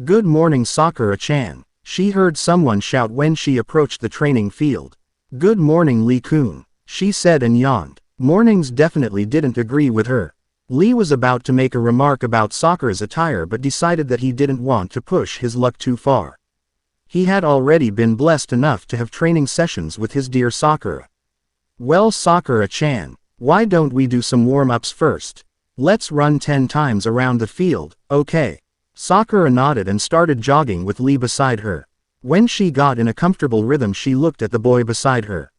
"Good morning, Sakura-chan," she heard someone shout when she approached the training field. "Good morning, Lee-kun," she said and yawned. Mornings definitely didn't agree with her. Lee was about to make a remark about Sakura's attire but decided that he didn't want to push his luck too far. He had already been blessed enough to have training sessions with his dear Sakura. "Well, Sakura-chan, Why don't we do some warm-ups first? Let's run 10 times around the field, okay? Sakura nodded and started jogging with Lee beside her. When she got in a comfortable rhythm she looked at the boy beside her.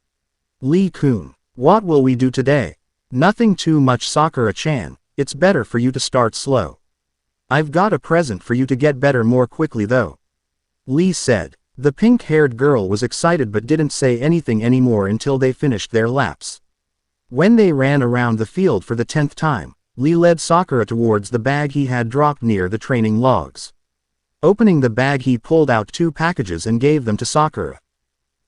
Lee-kun, what will we do today? Nothing too much, Sakura-chan, it's better for you to start slow. I've got a present for you to get better more quickly though. Lee said. The pink-haired girl was excited but didn't say anything anymore until they finished their laps. When they ran around the field for the 10th time, Lee led Sakura towards the bag he had dropped near the training logs. Opening the bag he pulled out 2 packages and gave them to Sakura.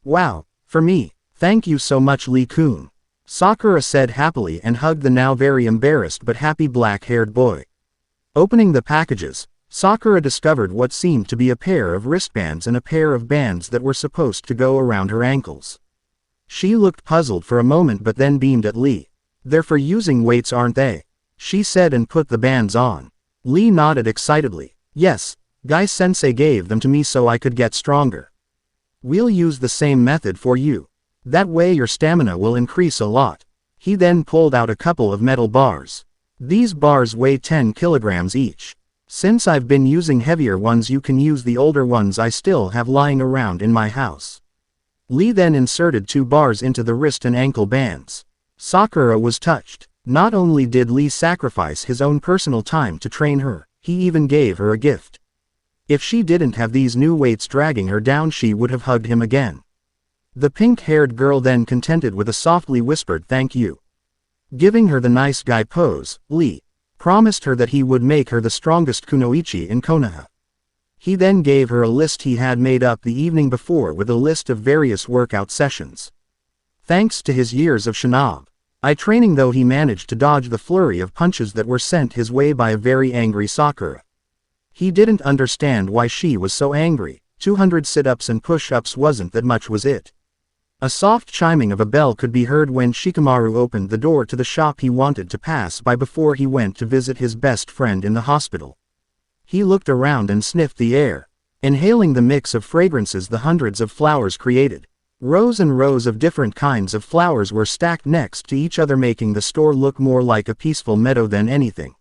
Wow, for me, thank you so much Lee-kun. Sakura said happily and hugged the now very embarrassed but happy black-haired boy. Opening the packages, Sakura discovered what seemed to be a pair of wristbands and a pair of bands that were supposed to go around her ankles. She looked puzzled for a moment but then beamed at Lee. They're for using weights, aren't they? She said and put the bands on. Lee nodded excitedly. Yes, Guy-sensei gave them to me so I could get stronger. We'll use the same method for you. That way your stamina will increase a lot. He then pulled out a couple of metal bars. These bars weigh 10 kilograms each. Since I've been using heavier ones you can use the older ones I still have lying around in my house. Lee then inserted 2 bars into the wrist and ankle bands. Sakura was touched. Not only did Lee sacrifice his own personal time to train her, he even gave her a gift. If she didn't have these new weights dragging her down she would have hugged him again. The pink-haired girl then contented with a softly whispered thank you. Giving her the nice guy pose, Lee promised her that he would make her the strongest kunoichi in Konoha. He then gave her a list he had made up the evening before with a list of various workout sessions. Thanks to his years of shinobi training though he managed to dodge the flurry of punches that were sent his way by a very angry Sakura. He didn't understand why she was so angry. 200 sit-ups and push-ups wasn't that much was it. A soft chiming of a bell could be heard when Shikamaru opened the door to the shop he wanted to pass by before he went to visit his best friend in the hospital. He looked around and sniffed the air, inhaling the mix of fragrances the hundreds of flowers created. Rows and rows of different kinds of flowers were stacked next to each other making the store look more like a peaceful meadow than anything.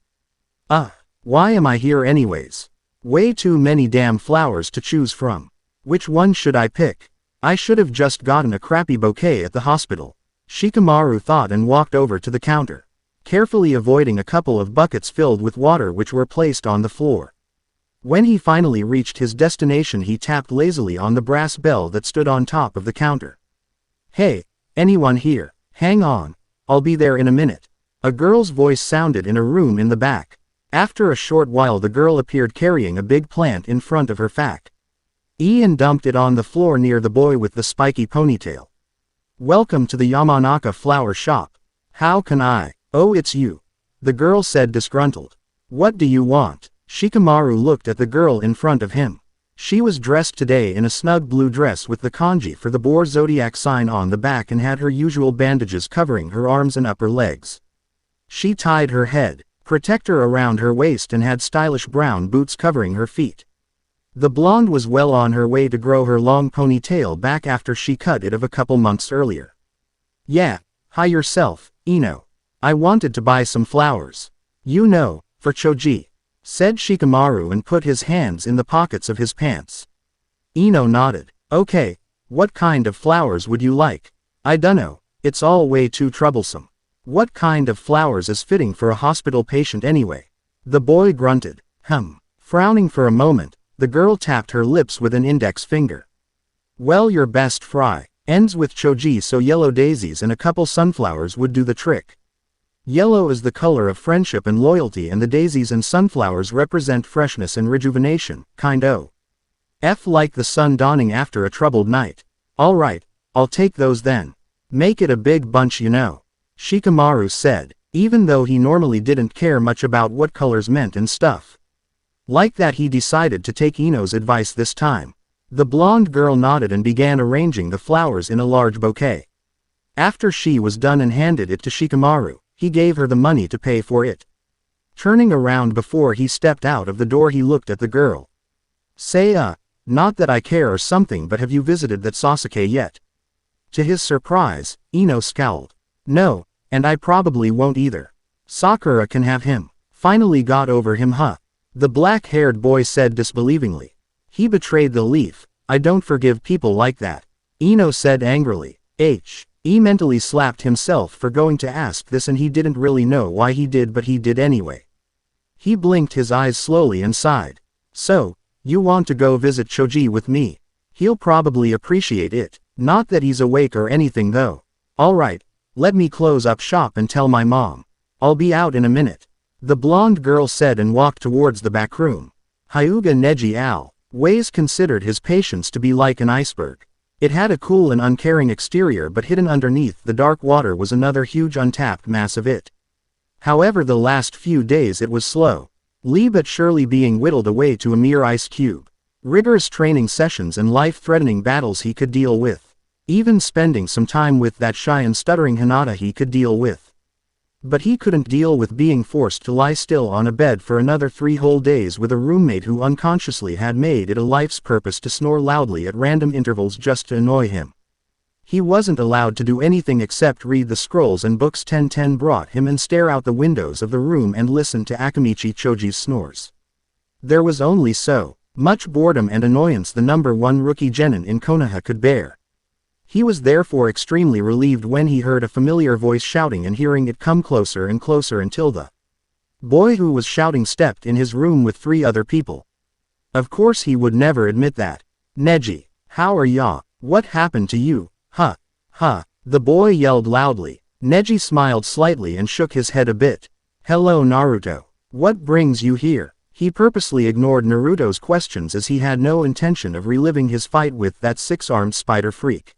Why am I here anyways? Way too many damn flowers to choose from. Which one should I pick? I should have just gotten a crappy bouquet at the hospital. Shikamaru thought and walked over to the counter, carefully avoiding a couple of buckets filled with water which were placed on the floor. When he finally reached his destination he tapped lazily on the brass bell that stood on top of the counter. Hey, anyone here? Hang on, I'll be there in a minute. A girl's voice sounded in a room in the back. After a short while the girl appeared carrying a big plant in front of her back. Ian dumped it on the floor near the boy with the spiky ponytail. Welcome to the Yamanaka flower shop. How can I? Oh, it's you. The girl said disgruntled. What do you want? Shikamaru looked at the girl in front of him. She was dressed today in a snug blue dress with the kanji for the boar zodiac sign on the back and had her usual bandages covering her arms and upper legs. She tied her head protector around her waist and had stylish brown boots covering her feet. The blonde was well on her way to grow her long ponytail back after she cut it of a couple months earlier. Yeah, hi yourself, Ino. I wanted to buy some flowers. You know, for Choji, said Shikamaru and put his hands in the pockets of his pants. Ino nodded. Okay, what kind of flowers would you like? I dunno, it's all way too troublesome. What kind of flowers is fitting for a hospital patient anyway? The boy grunted. Frowning for a moment, the girl tapped her lips with an index finger. Well, your best fry ends with Choji, so yellow daisies and a couple sunflowers would do the trick. Yellow is the color of friendship and loyalty and the daisies and sunflowers represent freshness and rejuvenation, kind o. Like the sun dawning after a troubled night. Alright, I'll take those then. Make it a big bunch, you know. Shikamaru said, even though he normally didn't care much about what colors meant and stuff. Like that he decided to take Ino's advice this time. The blonde girl nodded and began arranging the flowers in a large bouquet. After she was done and handed it to Shikamaru, he gave her the money to pay for it. Turning around before he stepped out of the door he looked at the girl. Say not that I care or something, but have you visited that Sasuke yet? To his surprise, Ino scowled. No, And I probably won't either. Sakura can have him. Finally got over him, huh? The black-haired boy said disbelievingly. He betrayed the leaf. I don't forgive people like that. Ino said angrily. He mentally slapped himself for going to ask this, and he didn't really know why he did, but he did anyway. He blinked his eyes slowly and sighed. So, you want to go visit Choji with me? He'll probably appreciate it. Not that he's awake or anything though. Alright, let me close up shop and tell my mom. I'll be out in a minute. The blonde girl said and walked towards the back room. Hyuga Neji always considered his patience to be like an iceberg. It had a cool and uncaring exterior, but hidden underneath the dark water was another huge untapped mass of it. However, the last few days it was slowly but surely being whittled away to a mere ice cube. Rigorous training sessions and life-threatening battles he could deal with. Even spending some time with that shy and stuttering Hinata he could deal with. But he couldn't deal with being forced to lie still on a bed for another 3 whole days with a roommate who unconsciously had made it a life's purpose to snore loudly at random intervals just to annoy him. He wasn't allowed to do anything except read the scrolls and books 1010 brought him and stare out the windows of the room and listen to Akamichi Choji's snores. There was only so much boredom and annoyance the number 1 rookie genin in Konoha could bear. He was therefore extremely relieved when he heard a familiar voice shouting and hearing it come closer and closer until the boy who was shouting stepped in his room with 3 other people. Of course he would never admit that. Neji, how are ya? What happened to you? Huh. The boy yelled loudly. Neji smiled slightly and shook his head a bit. Hello Naruto. What brings you here? He purposely ignored Naruto's questions as he had no intention of reliving his fight with that 6-armed spider freak.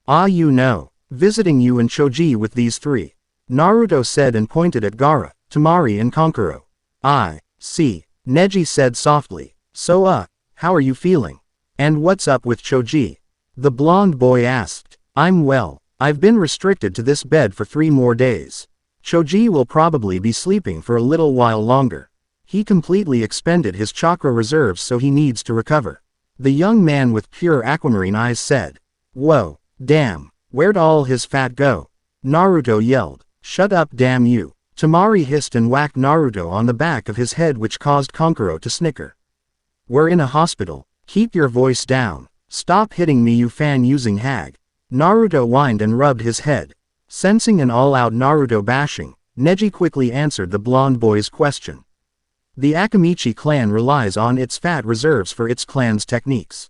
Visiting you and Choji with these 3. Naruto said and pointed at Gaara, Temari and Kankuro. I see. Neji said softly. So how are you feeling? And what's up with Choji? The blonde boy asked. I'm well. I've been restricted to this bed for 3 more days. Choji will probably be sleeping for a little while longer. He completely expended his chakra reserves, so he needs to recover. The young man with pure aquamarine eyes said. Whoa. Damn, where'd all his fat go? Naruto yelled. Shut up, damn you. Temari hissed and whacked Naruto on the back of his head, which caused Kankuro to snicker. We're in a hospital. Keep your voice down. Stop hitting me, you fan-using hag. Naruto whined and rubbed his head. Sensing an all-out Naruto bashing, Neji quickly answered the blonde boy's question. The Akamichi clan relies on its fat reserves for its clan's techniques.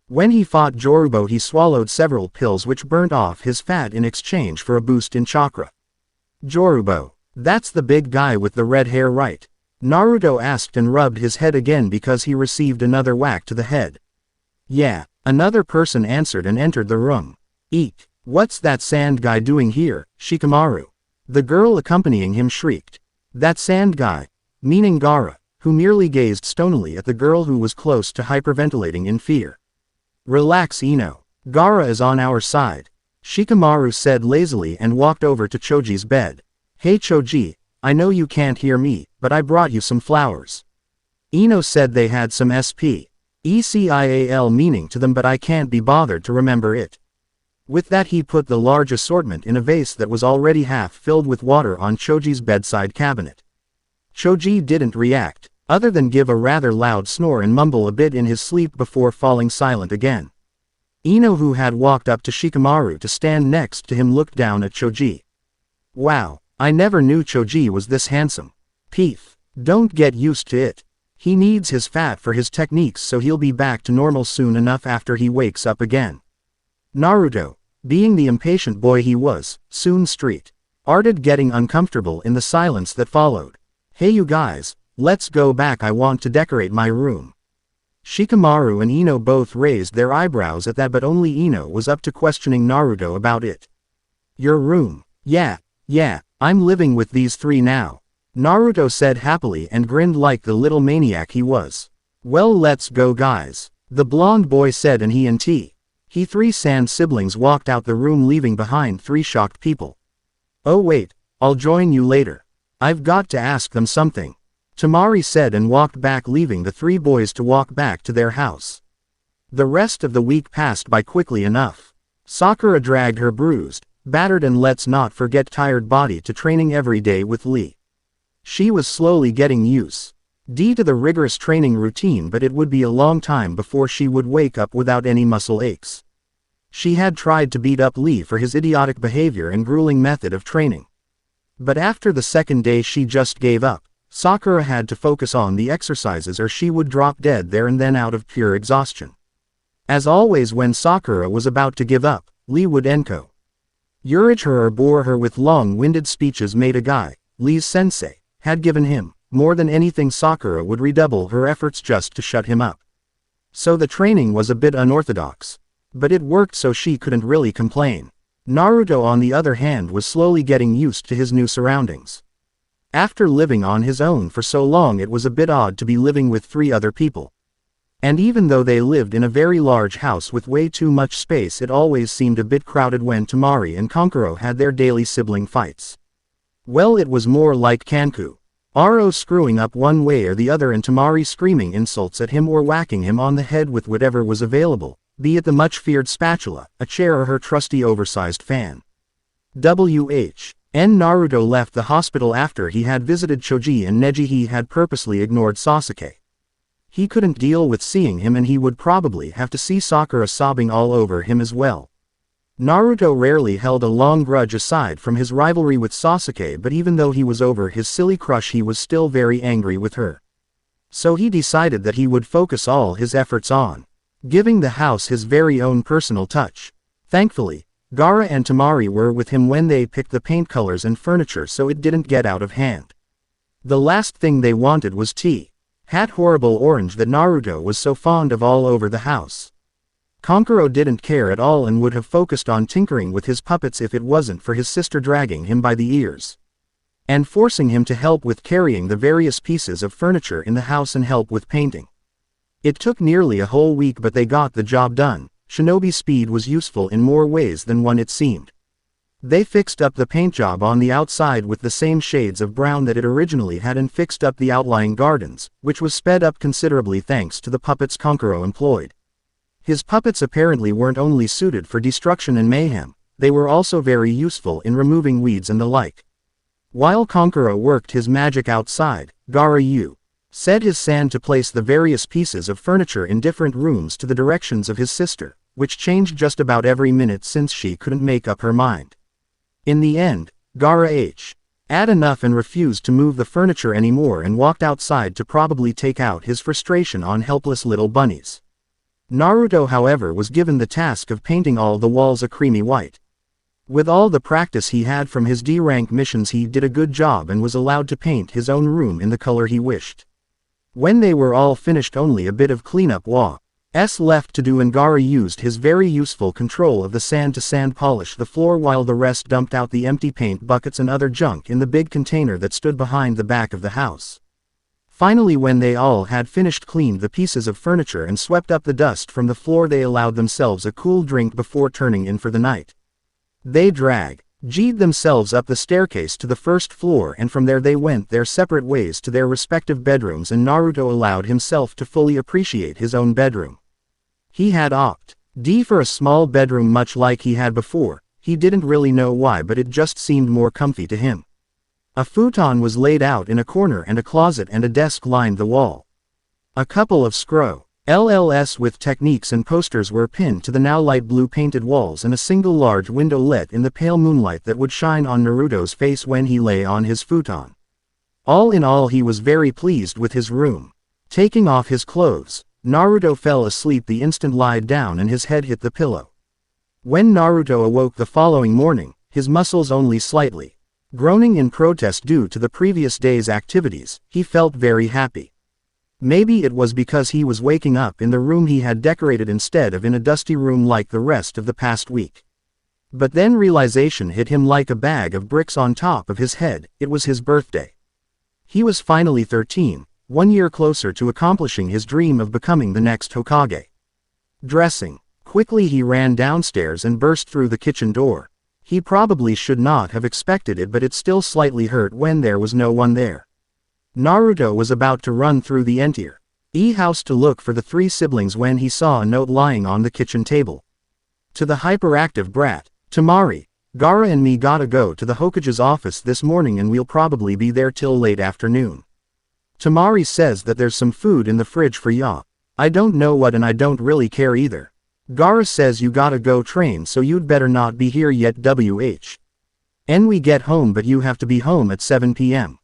When he fought Jorubo, he swallowed several pills which burnt off his fat in exchange for a boost in chakra. Jorubo, that's the big guy with the red hair, right? Naruto asked and rubbed his head again because he received another whack to the head. Yeah, another person answered and entered the room. Eek, what's that sand guy doing here, Shikamaru? The girl accompanying him shrieked. That sand guy, meaning Gaara, who merely gazed stonily at the girl who was close to hyperventilating in fear. Relax, Ino. Gaara is on our side. Shikamaru said lazily and walked over to Choji's bed. Hey Choji, I know you can't hear me, but I brought you some flowers. Ino said they had some SPECIAL meaning to them, but I can't be bothered to remember it. With that he put the large assortment in a vase that was already half filled with water on Choji's bedside cabinet. Choji didn't react, other than give a rather loud snore and mumble a bit in his sleep before falling silent again. Ino, who had walked up to Shikamaru to stand next to him, looked down at Choji. Wow, I never knew Choji was this handsome. Peef, don't get used to it. He needs his fat for his techniques, so he'll be back to normal soon enough after he wakes up again. Naruto, being the impatient boy he was, soon started getting uncomfortable in the silence that followed. Hey you guys, let's go back, I want to decorate my room. Shikamaru and Ino both raised their eyebrows at that, but only Ino was up to questioning Naruto about it. Your room? Yeah, I'm living with these 3 now. Naruto said happily and grinned like the little maniac he was. Well, let's go guys, the blonde boy said, and he and he 3 sand siblings walked out the room, leaving behind 3 shocked people. Oh wait, I'll join you later. I've got to ask them something. Temari said and walked back, leaving the 3 boys to walk back to their house. The rest of the week passed by quickly enough. Sakura dragged her bruised, battered and let's not forget tired body to training every day with Lee. She was slowly getting used to the rigorous training routine, but it would be a long time before she would wake up without any muscle aches. She had tried to beat up Lee for his idiotic behavior and grueling method of training. But after the second day she just gave up. Sakura had to focus on the exercises or she would drop dead there and then out of pure exhaustion. As always when Sakura was about to give up, Lee would encourage her or bore her with long-winded speeches. Maid, a guy, Lee's sensei, had given him. More than anything, Sakura would redouble her efforts just to shut him up. So the training was a bit unorthodox. But it worked, so she couldn't really complain. Naruto on the other hand was slowly getting used to his new surroundings. After living on his own for so long, it was a bit odd to be living with 3 other people. And even though they lived in a very large house with way too much space, it always seemed a bit crowded when Temari and Kankuro had their daily sibling fights. Well, it was more like Kanku Aro screwing up one way or the other and Temari screaming insults at him or whacking him on the head with whatever was available, be it the much-feared spatula, a chair or her trusty oversized fan. Naruto left the hospital after he had visited Choji and Neji. He had purposely ignored Sasuke. He couldn't deal with seeing him and he would probably have to see Sakura sobbing all over him as well. Naruto rarely held a long grudge aside from his rivalry with Sasuke, but even though he was over his silly crush, he was still very angry with her. So he decided that he would focus all his efforts on giving the house his very own personal touch. Thankfully, Gaara and Temari were with him when they picked the paint colors and furniture so it didn't get out of hand. The last thing they wanted was that horrible orange that Naruto was so fond of all over the house. Kankuro didn't care at all and would have focused on tinkering with his puppets if it wasn't for his sister dragging him by the ears and forcing him to help with carrying the various pieces of furniture in the house and help with painting. It took nearly a whole week, but they got the job done. Shinobi speed was useful in more ways than one, it seemed. They fixed up the paint job on the outside with the same shades of brown that it originally had and fixed up the outlying gardens, which was sped up considerably thanks to the puppets Kankuro employed. His puppets apparently weren't only suited for destruction and mayhem, they were also very useful in removing weeds and the like. While Kankuro worked his magic outside, Gaara set his sand to place the various pieces of furniture in different rooms to the directions of his sister, which changed just about every minute since she couldn't make up her mind. In the end, Gaara had enough and refused to move the furniture anymore and walked outside to probably take out his frustration on helpless little bunnies. Naruto, however, was given the task of painting all the walls a creamy white. With all the practice he had from his D-rank missions, he did a good job and was allowed to paint his own room in the color he wished. When they were all finished, only a bit of cleanup was left to do, and Gaara used his very useful control of the sand to sand polish the floor while the rest dumped out the empty paint buckets and other junk in the big container that stood behind the back of the house. Finally, when they all had finished, cleaned the pieces of furniture and swept up the dust from the floor, they allowed themselves a cool drink before turning in for the night. They dragged themselves up the staircase to the first floor, and from there they went their separate ways to their respective bedrooms, and Naruto allowed himself to fully appreciate his own bedroom. He had opted for a small bedroom much like he had before. He didn't really know why, but it just seemed more comfy to him. A futon was laid out in a corner and a closet and a desk lined the wall. A couple of scrolls with techniques and posters were pinned to the now light blue painted walls, and a single large window let in the pale moonlight that would shine on Naruto's face when he lay on his futon. All in all, he was very pleased with his room. Taking off his clothes, Naruto fell asleep the instant lied down and his head hit the pillow. When Naruto awoke the following morning, his muscles only slightly groaning in protest due to the previous day's activities, he felt very happy. Maybe it was because he was waking up in the room he had decorated instead of in a dusty room like the rest of the past week. But then realization hit him like a bag of bricks on top of his head. It was his birthday. He was finally 13, 1 year closer to accomplishing his dream of becoming the next Hokage. Dressing quickly, he ran downstairs and burst through the kitchen door. He probably should not have expected it, but it still slightly hurt when there was no one there. Naruto was about to run through the entire house to look for the 3 siblings when he saw a note lying on the kitchen table. To the hyperactive brat, Temari, Gaara and me gotta go to the Hokage's office this morning and we'll probably be there till late afternoon. Temari says that there's some food in the fridge for ya. I don't know what and I don't really care either. Gaara says you gotta go train so you'd better not be here yet and we get home but you have to be home at 7 p.m.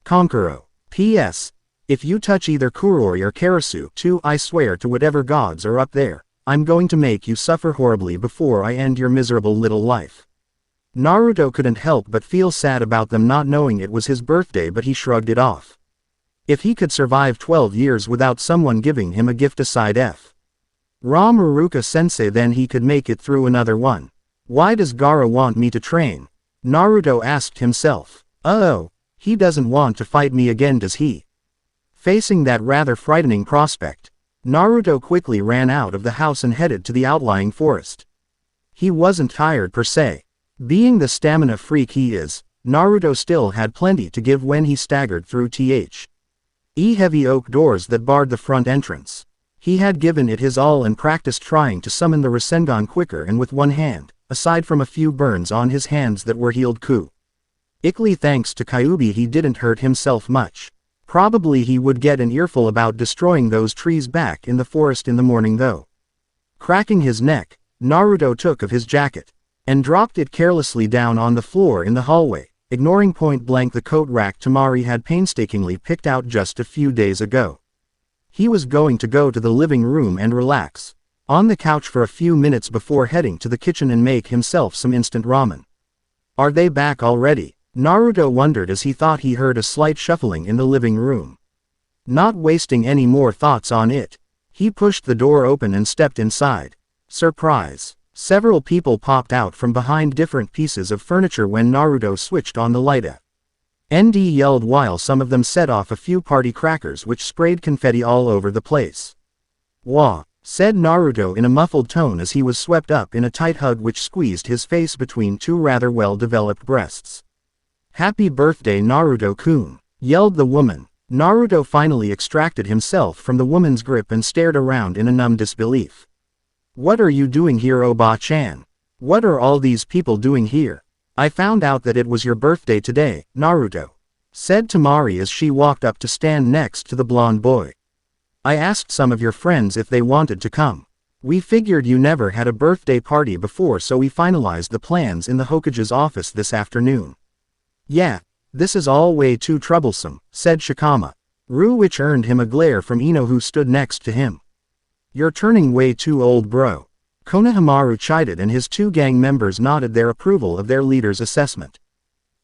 Konkuro. P.S. If you touch either Kuroi or Karasu too, I swear to whatever gods are up there, I'm going to make you suffer horribly before I end your miserable little life. Naruto couldn't help but feel sad about them not knowing it was his birthday, but he shrugged it off. If he could survive 12 years without someone giving him a gift aside F. Ram Uruka sensei, then he could make it through another one. Why does Gaara want me to train? Naruto asked himself. Oh, he doesn't want to fight me again, does he? Facing that rather frightening prospect, Naruto quickly ran out of the house and headed to the outlying forest. He wasn't tired per se. Being the stamina freak he is, Naruto still had plenty to give when he staggered through heavy oak doors that barred the front entrance. He had given it his all and practiced trying to summon the Rasengan quicker and with one hand, aside from a few burns on his hands that were healed quickly thanks to Kyuubi. He didn't hurt himself much. Probably he would get an earful about destroying those trees back in the forest in the morning though. Cracking his neck, Naruto took of his jacket and dropped it carelessly down on the floor in the hallway, ignoring point blank the coat rack Temari had painstakingly picked out just a few days ago. He was going to go to the living room and relax on the couch for a few minutes before heading to the kitchen and make himself some instant ramen. Are they back already? Naruto wondered as he thought he heard a slight shuffling in the living room. Not wasting any more thoughts on it, he pushed the door open and stepped inside. Surprise! Several people popped out from behind different pieces of furniture when Naruto switched on the light. ND yelled while some of them set off a few party crackers which sprayed confetti all over the place. Wah, said Naruto in a muffled tone as he was swept up in a tight hug which squeezed his face between two rather well-developed breasts. Happy birthday Naruto-kun, yelled the woman. Naruto finally extracted himself from the woman's grip and stared around in a numb disbelief. What are you doing here, Oba-chan? What are all these people doing here? I found out that it was your birthday today, Naruto, said Temari as she walked up to stand next to the blonde boy. I asked some of your friends if they wanted to come. We figured you never had a birthday party before, so we finalized the plans in the Hokage's office this afternoon. Yeah, this is all way too troublesome, said Shikama, which earned him a glare from Ino who stood next to him. You're turning way too old, bro. Konohamaru chided and his two gang members nodded their approval of their leader's assessment.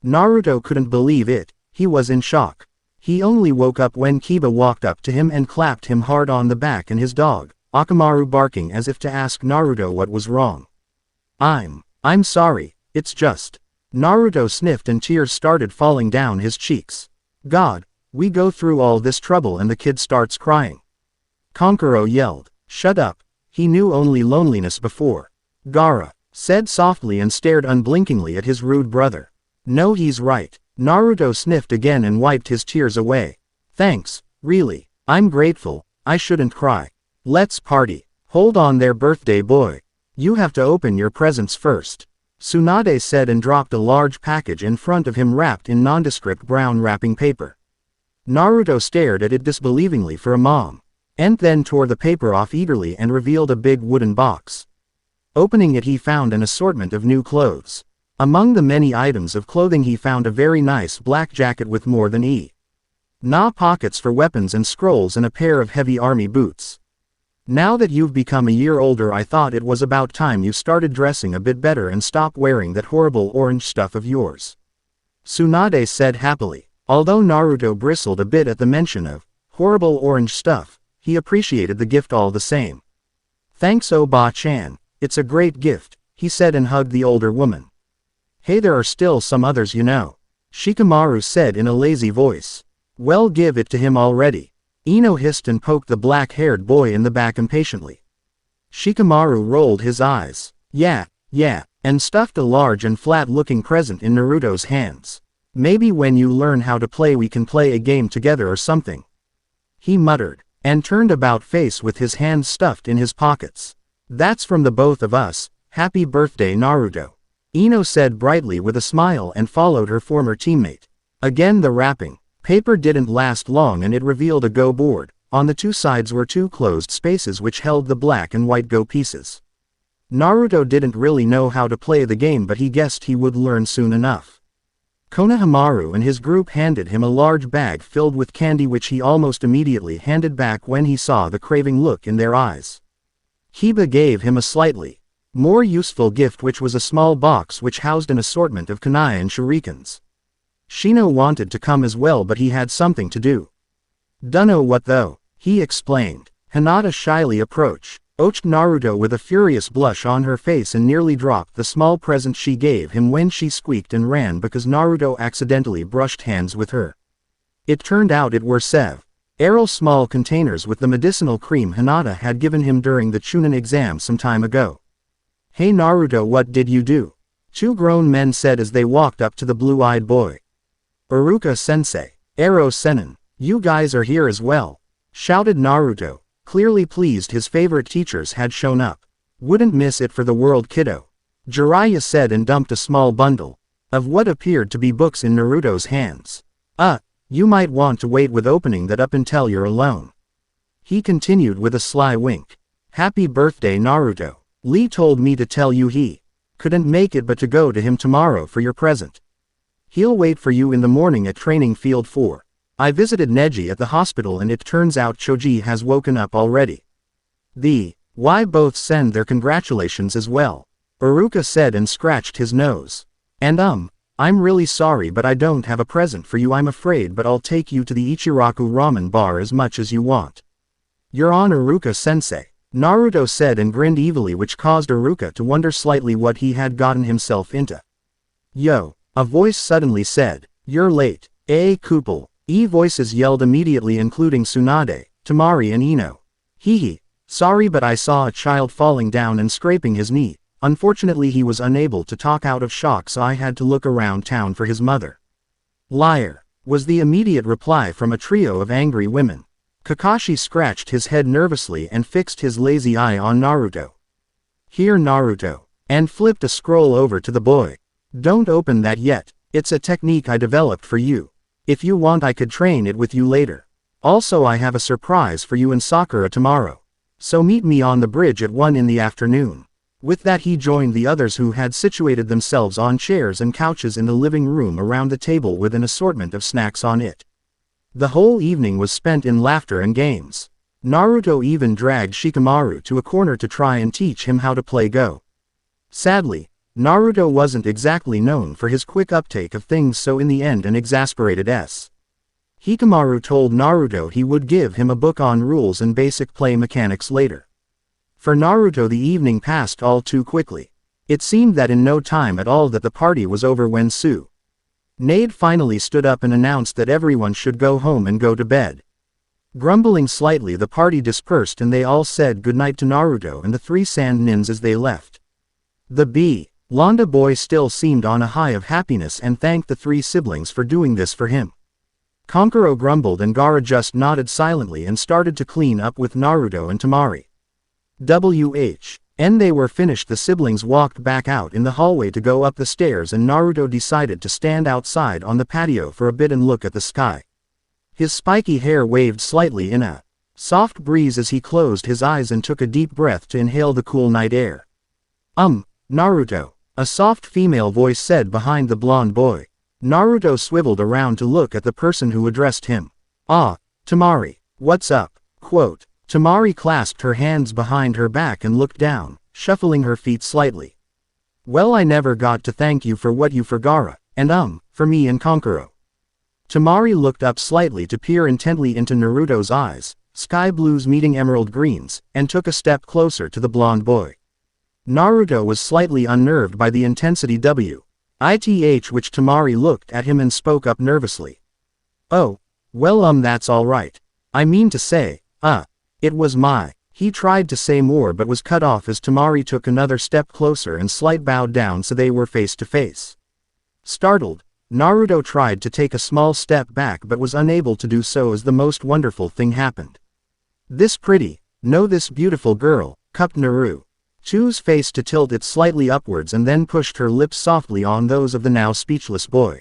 Naruto couldn't believe it, he was in shock. He only woke up when Kiba walked up to him and clapped him hard on the back and his dog, Akamaru, barking as if to ask Naruto what was wrong. I'm sorry, it's just. Naruto sniffed and tears started falling down his cheeks. God, we go through all this trouble and the kid starts crying. Konkuro yelled. Shut up, he knew only loneliness before. Gaara said softly and stared unblinkingly at his rude brother. No, he's right. Naruto sniffed again and wiped his tears away. Thanks, really, I'm grateful, I shouldn't cry. Let's party. Hold on there, birthday boy. You have to open your presents first. Tsunade said and dropped a large package in front of him wrapped in nondescript brown wrapping paper. Naruto stared at it disbelievingly for a moment, and then tore the paper off eagerly and revealed a big wooden box. Opening it, he found an assortment of new clothes. Among the many items of clothing he found a very nice black jacket with more than pockets for weapons and scrolls and a pair of heavy army boots. Now that you've become a year older, I thought it was about time you started dressing a bit better and stop wearing that horrible orange stuff of yours. Tsunade said happily. Although Naruto bristled a bit at the mention of horrible orange stuff, he appreciated the gift all the same. Thanks, Oba-chan, it's a great gift, he said and hugged the older woman. Hey, there are still some others, you know, Shikamaru said in a lazy voice. Well, give it to him already. Ino hissed and poked the black-haired boy in the back impatiently. Shikamaru rolled his eyes. Yeah, and stuffed a large and flat-looking present in Naruto's hands. Maybe when you learn how to play we can play a game together or something, he muttered, and turned about face with his hands stuffed in his pockets. That's from the both of us. Happy birthday, Naruto. Ino said brightly with a smile and followed her former teammate. Again the wrapping paper didn't last long and it revealed a Go board. On the two sides were two closed spaces which held the black and white Go pieces. Naruto didn't really know how to play the game, but he guessed he would learn soon enough. Konohamaru and his group handed him a large bag filled with candy, which he almost immediately handed back when he saw the craving look in their eyes. Hiba gave him a slightly more useful gift, which was a small box which housed an assortment of kunai and shurikens. Shino wanted to come as well, but he had something to do. "Dunno what though," he explained. Hinata shyly approached Naruto with a furious blush on her face and nearly dropped the small present she gave him when she squeaked and ran because Naruto accidentally brushed hands with her. It turned out it were several small containers with the medicinal cream Hinata had given him during the Chunin exam some time ago. "Hey Naruto, what did you do?" two grown men said as they walked up to the blue-eyed boy. "Iruka-sensei, Ero-senin, you guys are here as well," shouted Naruto, clearly pleased his favorite teachers had shown up. "Wouldn't miss it for the world, kiddo," Jiraiya said and dumped a small bundle of what appeared to be books in Naruto's hands. You might want to wait with opening that up until you're alone," he continued with a sly wink. "Happy birthday Naruto. Lee told me to tell you he couldn't make it but to go to him tomorrow for your present. He'll wait for you in the morning at training field 4. I visited Neji at the hospital and it turns out Choji has woken up already. Why both send their congratulations as well," Iruka said and scratched his nose. "And I'm really sorry, but I don't have a present for you, I'm afraid, but I'll take you to the Ichiraku ramen bar as much as you want." "You're on, Iruka-sensei," Naruto said and grinned evilly, which caused Iruka to wonder slightly what he had gotten himself into. "Yo," a voice suddenly said. "You're late." Kupal. Voices yelled immediately, including Tsunade, Temari and Ino. Sorry, but I saw a child falling down and scraping his knee. Unfortunately he was unable to talk out of shock, so I had to look around town for his mother." "Liar," was the immediate reply from a trio of angry women. Kakashi scratched his head nervously and fixed his lazy eye on Naruto. "Here Naruto," and flipped a scroll over to the boy. "Don't open that yet, it's a technique I developed for you. If you want I could train it with you later. Also I have a surprise for you in Sakura tomorrow. So meet me on the bridge at 1 in the afternoon." With that he joined the others, who had situated themselves on chairs and couches in the living room around the table with an assortment of snacks on it. The whole evening was spent in laughter and games. Naruto even dragged Shikamaru to a corner to try and teach him how to play Go. Sadly, Naruto wasn't exactly known for his quick uptake of things, so in the end an exasperated Hikamaru told Naruto he would give him a book on rules and basic play mechanics later. For Naruto the evening passed all too quickly. It seemed that in no time at all that the party was over when Maid finally stood up and announced that everyone should go home and go to bed. Grumbling slightly, the party dispersed and they all said goodnight to Naruto and the 3 sand nins as they left. The Londa boy still seemed on a high of happiness and thanked the 3 siblings for doing this for him. Kankuro grumbled and Gaara just nodded silently and started to clean up with Naruto and Temari. When they were finished, the siblings walked back out in the hallway to go up the stairs, and Naruto decided to stand outside on the patio for a bit and look at the sky. His spiky hair waved slightly in a soft breeze as he closed his eyes and took a deep breath to inhale the cool night air. Naruto," a soft female voice said behind the blonde boy. Naruto swiveled around to look at the person who addressed him. Temari, what's up?" Temari clasped her hands behind her back and looked down, shuffling her feet slightly. "Well, I never got to thank you for what you for Gaara, and for me and Kankuro." Temari looked up slightly to peer intently into Naruto's eyes, sky blues meeting emerald greens, and took a step closer to the blonde boy. Naruto was slightly unnerved by the intensity which Temari looked at him and spoke up nervously. "Oh, well that's alright. I mean to say, it was He tried to say more but was cut off as Temari took another step closer and slight bowed down so they were face to face. Startled, Naruto tried to take a small step back but was unable to do so as the most wonderful thing happened. This beautiful girl, cupped Naru. Chu's face to tilt it slightly upwards and then pushed her lips softly on those of the now speechless boy.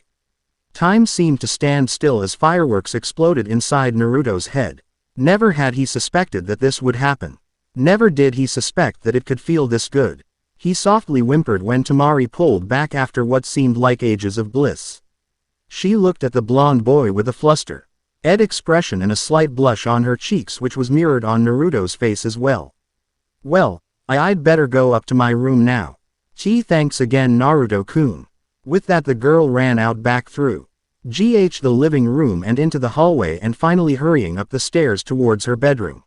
Time seemed to stand still as fireworks exploded inside Naruto's head. Never had he suspected that this would happen. Never did he suspect that it could feel this good. He softly whimpered when Temari pulled back after what seemed like ages of bliss. She looked at the blonde boy with a flustered expression and a slight blush on her cheeks, which was mirrored on Naruto's face as well. Well, I'd better go up to my room now. Thanks again, Naruto-kun. With that, the girl ran out back through the living room and into the hallway, and finally hurrying up the stairs towards her bedroom.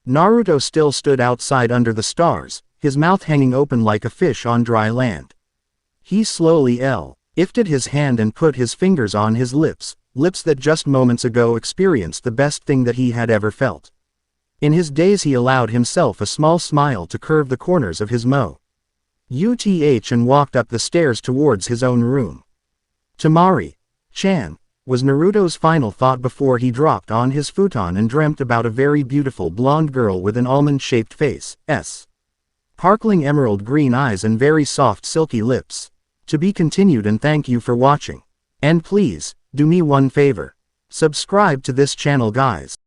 Naruto still stood outside under the stars, his mouth hanging open like a fish on dry land. He slowly lifted his hand and put his fingers on his lips that just moments ago experienced the best thing that he had ever felt. In his days he allowed himself a small smile to curve the corners of his mouth and walked up the stairs towards his own room. Temari-chan, was Naruto's final thought before he dropped on his futon and dreamt about a very beautiful blonde girl with an almond-shaped face, sparkling emerald green eyes and very soft silky lips. To be continued, and thank you for watching. And please, do me one favor. Subscribe to this channel, guys.